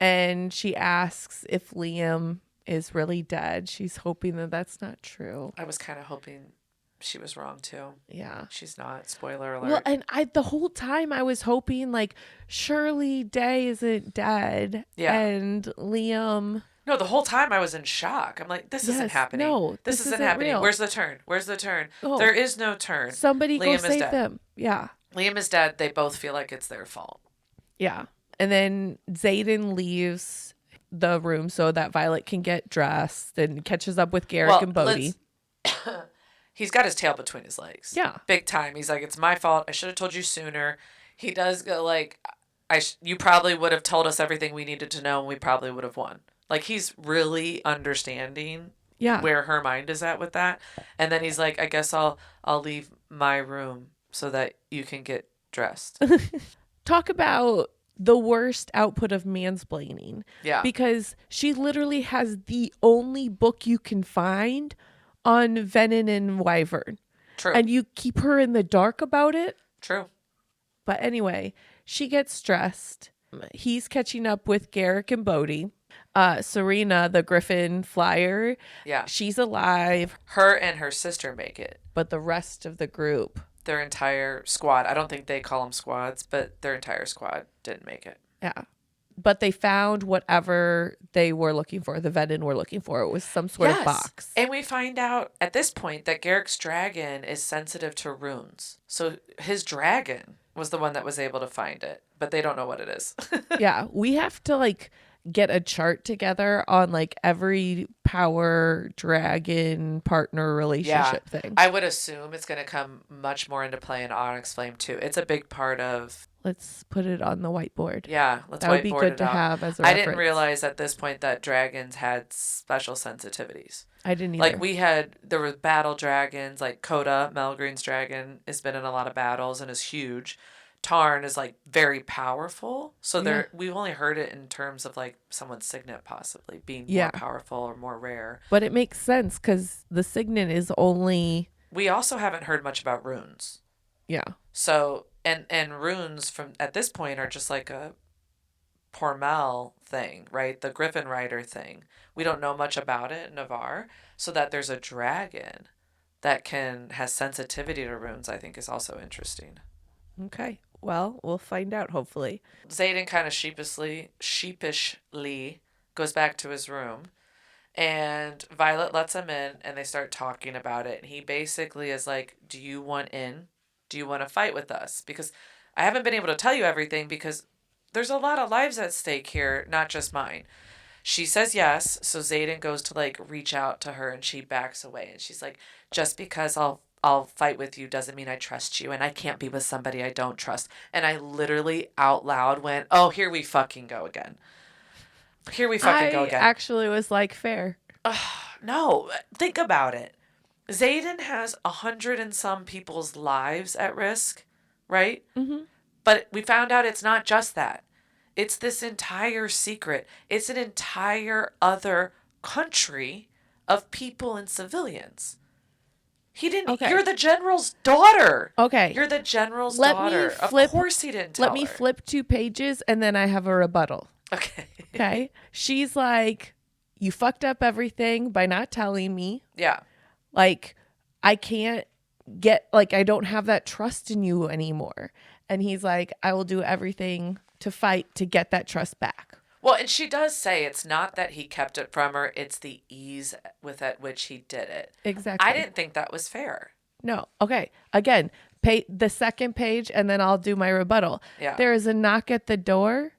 And she asks if Liam is really dead. She's hoping that that's not true. I was kind of hoping she was wrong too. Yeah. She's not. Spoiler alert. Well, and the whole time I was hoping like surely Day isn't dead. Yeah. And Liam No, the whole time I was in shock. I'm like, this isn't Yes. happening. No, This this isn't isn't happening. real. Where's the turn? Where's the turn? Oh, There is no turn. somebody go Liam is save dead. them. Yeah. Liam is dead. They both feel like it's their fault. Yeah. And then Xaden leaves the room so that Violet can get dressed and catches up with Garrick and Bodhi. He's got his tail between his legs. Yeah. Big time. He's like, it's my fault. I should have told you sooner. He does go like, you probably would have told us everything we needed to know and we probably would have won. Like, he's really understanding where her mind is at with that. And then he's like, I guess I'll leave my room so that you can get dressed. Talk about the worst output of mansplaining. Yeah. Because she literally has the only book you can find on Venin and Wyvern. True. And you keep her in the dark about it. True. But anyway, she gets stressed. He's catching up with Garrick and Bodhi. Serena, the Griffin flyer. Yeah. She's alive. Her and her sister make it. But the rest of the group. Their entire squad. I don't think they call them squads, but their entire squad didn't make it. Yeah. But they found whatever they were looking for, the Venin were looking for. It was some sort of box. And we find out at this point that Garrick's dragon is sensitive to runes. So his dragon was the one that was able to find it, but they don't know what it is. Yeah. We have to like get a chart together on like every power dragon partner relationship thing. I would assume it's going to come much more into play in Onyx Flame too. It's a big part of. Let's put it on the whiteboard. Yeah, let's that would be whiteboard good it to out. have as a I reference. didn't realize at this point that dragons had special sensitivities. I didn't either. Like there were battle dragons, like Coda, Melgreen's dragon, has been in a lot of battles and is huge. Tarn is like very powerful. So we've only heard it in terms of like someone's signet possibly being more powerful or more rare. But it makes sense because the signet is only. We also haven't heard much about runes. Yeah. So and runes from at this point are just like a Pormel thing, right? The Griffin Rider thing. We don't know much about it in Navarre. So that there's a dragon that has sensitivity to runes, I think is also interesting. Okay. Well, we'll find out hopefully. Xaden kind of sheepishly goes back to his room. And Violet lets him in and they start talking about it. And he basically is like, do you want in? Do you want to fight with us? Because I haven't been able to tell you everything because there's a lot of lives at stake here, not just mine. She says yes. So Xaden goes to like reach out to her and she backs away. And she's like, just because I'll fight with you doesn't mean I trust you. And I can't be with somebody I don't trust. And I literally out loud went, oh, here we fucking go again. Here we fucking go again. I actually was like, fair. No, think about it. Xaden has 100 and some people's lives at risk, right? Mm-hmm. But we found out it's not just that. It's this entire secret. It's an entire other country of people and civilians. He didn't. Okay. You're the general's daughter. Okay. You're the general's daughter. Of course he didn't tell her. Let me flip 2 pages and then I have a rebuttal. Okay. Okay. She's like, you fucked up everything by not telling me. Yeah. Like, I can't I don't have that trust in you anymore. And he's like, I will do everything to fight to get that trust back. Well, and she does say it's not that he kept it from her, it's the ease at which he did it. Exactly. I didn't think that was fair. No. Okay. Again, the second page and then I'll do my rebuttal. Yeah. There is a knock at the door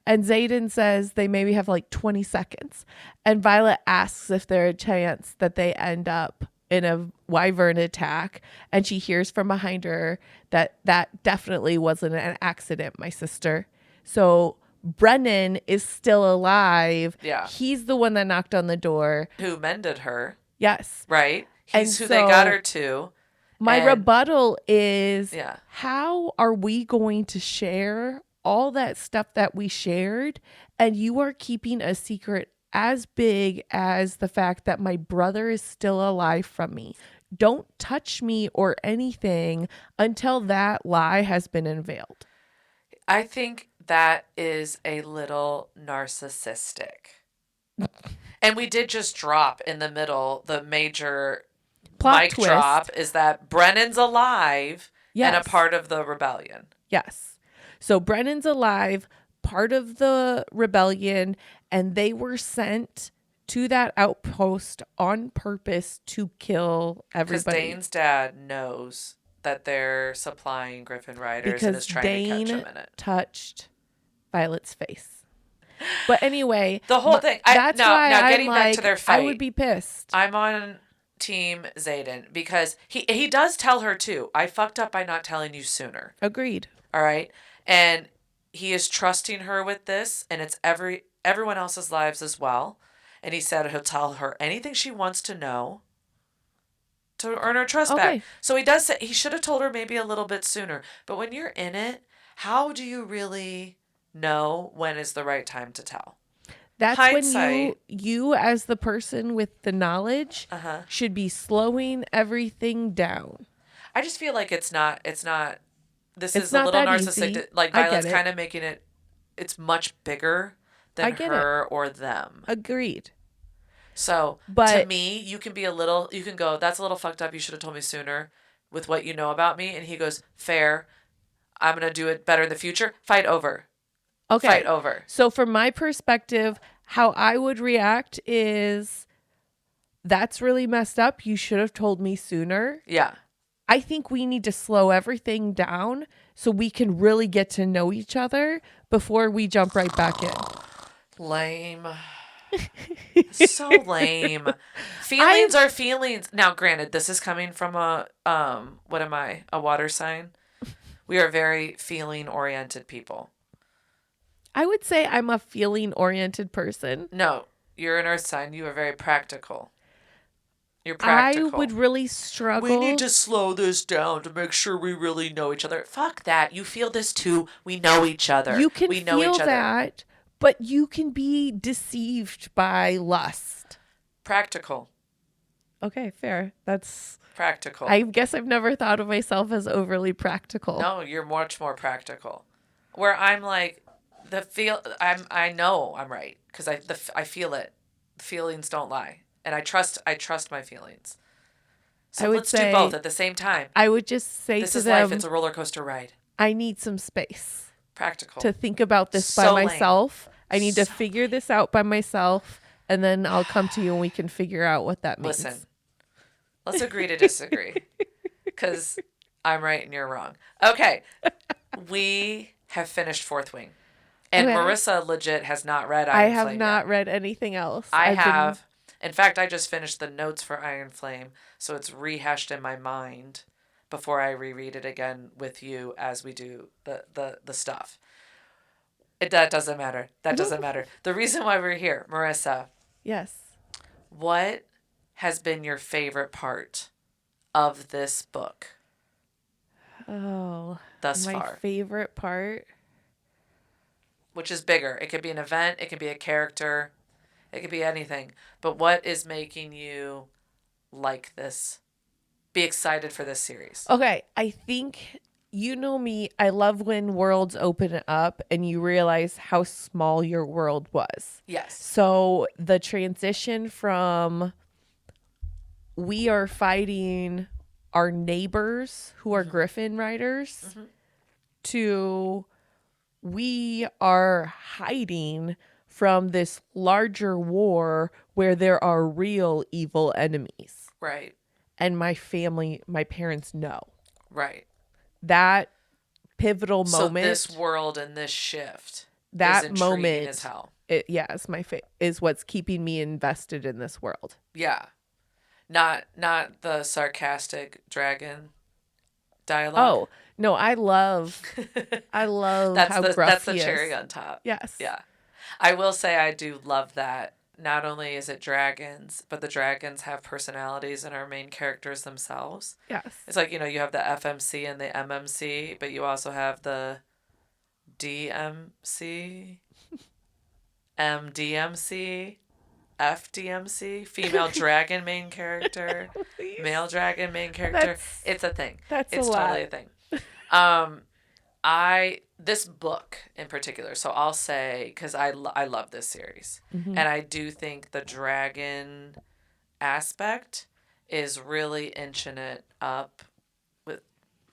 and Xaden says they maybe have like 20 seconds. And Violet asks if there's a chance that they end up in a wyvern attack. And she hears from behind her that definitely wasn't an accident, my sister. So Brennan is still alive. Yeah. He's the one that knocked on the door. Who mended her. Yes. Right? He's who they got her to. My rebuttal is, how are we going to share all that stuff that we shared and you are keeping a secret as big as the fact that my brother is still alive from me? Don't touch me or anything until that lie has been unveiled. I think that is a little narcissistic. And we did just drop in the middle the major plot mic twist. Drop is that Brennan's alive and a part of the rebellion. Yes. So Brennan's alive, part of the rebellion, and they were sent to that outpost on purpose to kill Because everybody. Dane's dad knows that they're supplying Griffin riders and Because is trying to catch Dain him in it. touched Violet's face. But anyway, The whole thing. That's why now I'm getting back to like, their fight. I would be pissed. I'm on team Xaden because he does tell her too. I fucked up by not telling you sooner. Agreed. All right. And he is trusting her with this, and it's everyone else's lives as well. And he said he'll tell her anything she wants to know to earn her trust back. So he does say he should have told her maybe a little bit sooner. But when you're in it, how do you really know when is the right time to tell? That's Hindsight. when you as the person with the knowledge should be slowing everything down. I just feel like it's not this It's is a not little that narcissistic. easy. Like I get Violet's it. kind of making it's much bigger than her or them. Agreed. So But to me, you can go, that's a little fucked up. You should have told me sooner with what you know about me. And he goes, fair. I'm going to do it better in the future. Fight over. Okay. Fight over. So from my perspective, how I would react is that's really messed up. You should have told me sooner. Yeah. I think we need to slow everything down so we can really get to know each other before we jump right back in. Lame. So lame. Feelings are feelings. Now, granted, this is coming from a water sign. We are very feeling oriented people. I would say I'm a feeling oriented person. No, you're an earth sign. You are very practical. You're practical. I would really struggle. We need to slow this down to make sure we really know each other. Fuck that. You feel this too. We know each other. You can we know feel each other. that, but you can be deceived by lust. Practical. Okay, fair. That's practical. I guess I've never thought of myself as overly practical. No, you're much more practical. Where I'm like, I know I'm right because I feel it. Feelings don't lie, and I trust my feelings. So let's do both at the same time. I would just say this to is them, life. It's a roller coaster ride. I need some space. Practical. To think about this by myself. I need to figure this out by myself, and then I'll come to you and we can figure out what that means. Listen, let's agree to disagree because I'm right and you're wrong. Okay. We have finished Fourth Wing. And Marisa legit has not read Iron Flame. I have not read anything else. I have. In fact, I just finished the notes for Iron Flame, so it's rehashed in my mind before I reread it again with you as we do the stuff. That doesn't matter. That doesn't matter. The reason why we're here, Marisa. Yes. What has been your favorite part of this book? Oh. Thus far. My favorite part? Which is bigger. It could be an event. It could be a character. It could be anything. But what is making you like this? Be excited for this series. Okay. I think, you know me, I love when worlds open up and you realize how small your world was. Yes. So the transition from we are fighting our neighbors who are Griffin riders to we are hiding from this larger war where there are real evil enemies. Right. And my parents know. Right. That pivotal moment. So this world and this shift. That moment as hell. Is what's keeping me invested in this world. Yeah. Not the sarcastic dragon dialogue. Oh, no, I love how gruff that's the he cherry is. on top. Yes. Yeah. I will say I do love that. Not only is it dragons, but the dragons have personalities and are main characters themselves. Yes. It's like, you have the FMC and the MMC, but you also have the DMC, MDMC, FDMC, female dragon main character, male dragon main character. It's a thing. It's a lot. Totally a thing. This book in particular, so I'll say, because I love this series, and I do think the dragon aspect is really inching it up with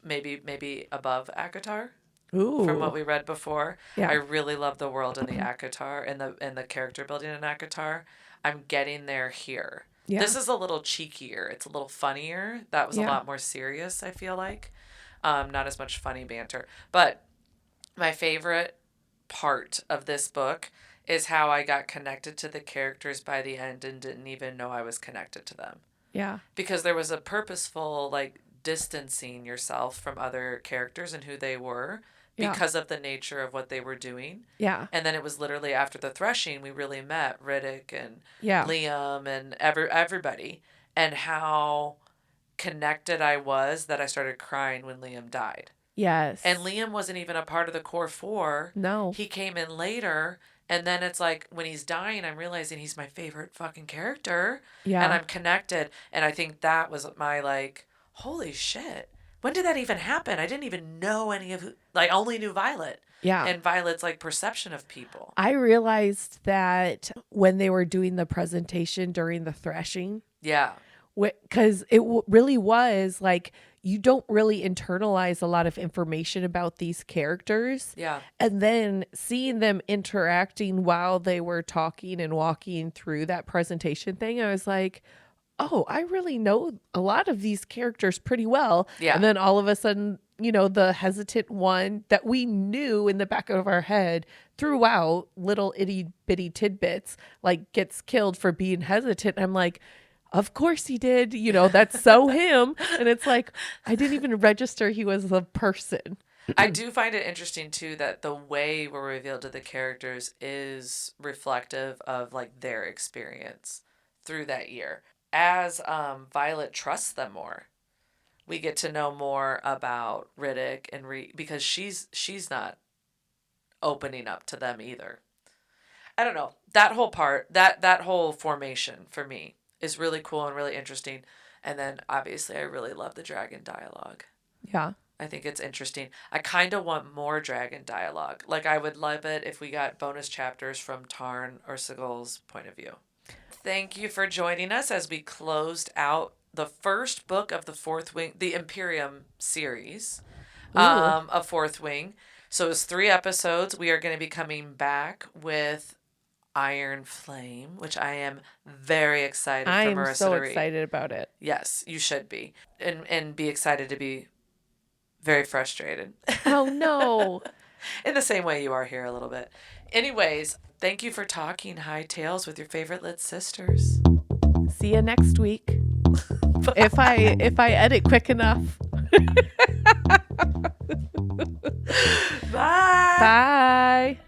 maybe above ACOTAR. Ooh. From what we read before. Yeah. I really love the world in the ACOTAR and the character building in ACOTAR. I'm getting there here. Yeah. This is a little cheekier. It's a little funnier. That was a Yeah. lot more serious, I feel like. Not as much funny banter. But my favorite part of this book is how I got connected to the characters by the end and didn't even know I was connected to them. Yeah. Because there was a purposeful, like, distancing yourself from other characters and who they were Yeah. because of the nature of what they were doing. Yeah. And then it was literally after the threshing we really met Riddick and Yeah. Liam and everybody, and how connected I was that I started crying when Liam died. Yes. And Liam wasn't even a part of the core four. No. He came in later. And then it's like when he's dying, I'm realizing he's my favorite fucking character. Yeah. And I'm connected. And I think that was my, like, holy shit. When did that even happen? I didn't even know any of who, like, only knew Violet. Yeah. And Violet's, like, perception of people. I realized that when they were doing the presentation during the threshing. Yeah. Because it really was like, you don't really internalize a lot of information about these characters. Yeah. And then seeing them interacting while they were talking and walking through that presentation thing, I was like, oh, I really know a lot of these characters pretty well. Yeah. And then all of a sudden, you know, the hesitant one that we knew in the back of our head throughout little itty bitty tidbits, like, gets killed for being hesitant. I'm like, of course he did. You know, that's so him. And it's like, I didn't even register he was a person. I do find it interesting, too, that the way we're revealed to the characters is reflective of, like, their experience through that year. As Violet trusts them more, we get to know more about Riddick and because she's not opening up to them either. I don't know. That whole part, that whole formation for me is really cool and really interesting. And then obviously I really love the dragon dialogue. Yeah. I think it's interesting. I kind of want more dragon dialogue. Like, I would love it if we got bonus chapters from Tarn or Sigel's point of view. Thank you for joining us as we closed out the first book of the Fourth Wing, the Imperium series of Fourth Wing. So it's 3 episodes. We are going to be coming back with Iron Flame, which I am very excited for Marisa so to read. excited about it. Yes, you should be. And be excited to be very frustrated. Oh, no. In the same way you are here a little bit. Anyways, thank you for talking high tales with your favorite lit sisters. See you next week. if I edit quick enough. Bye. Bye.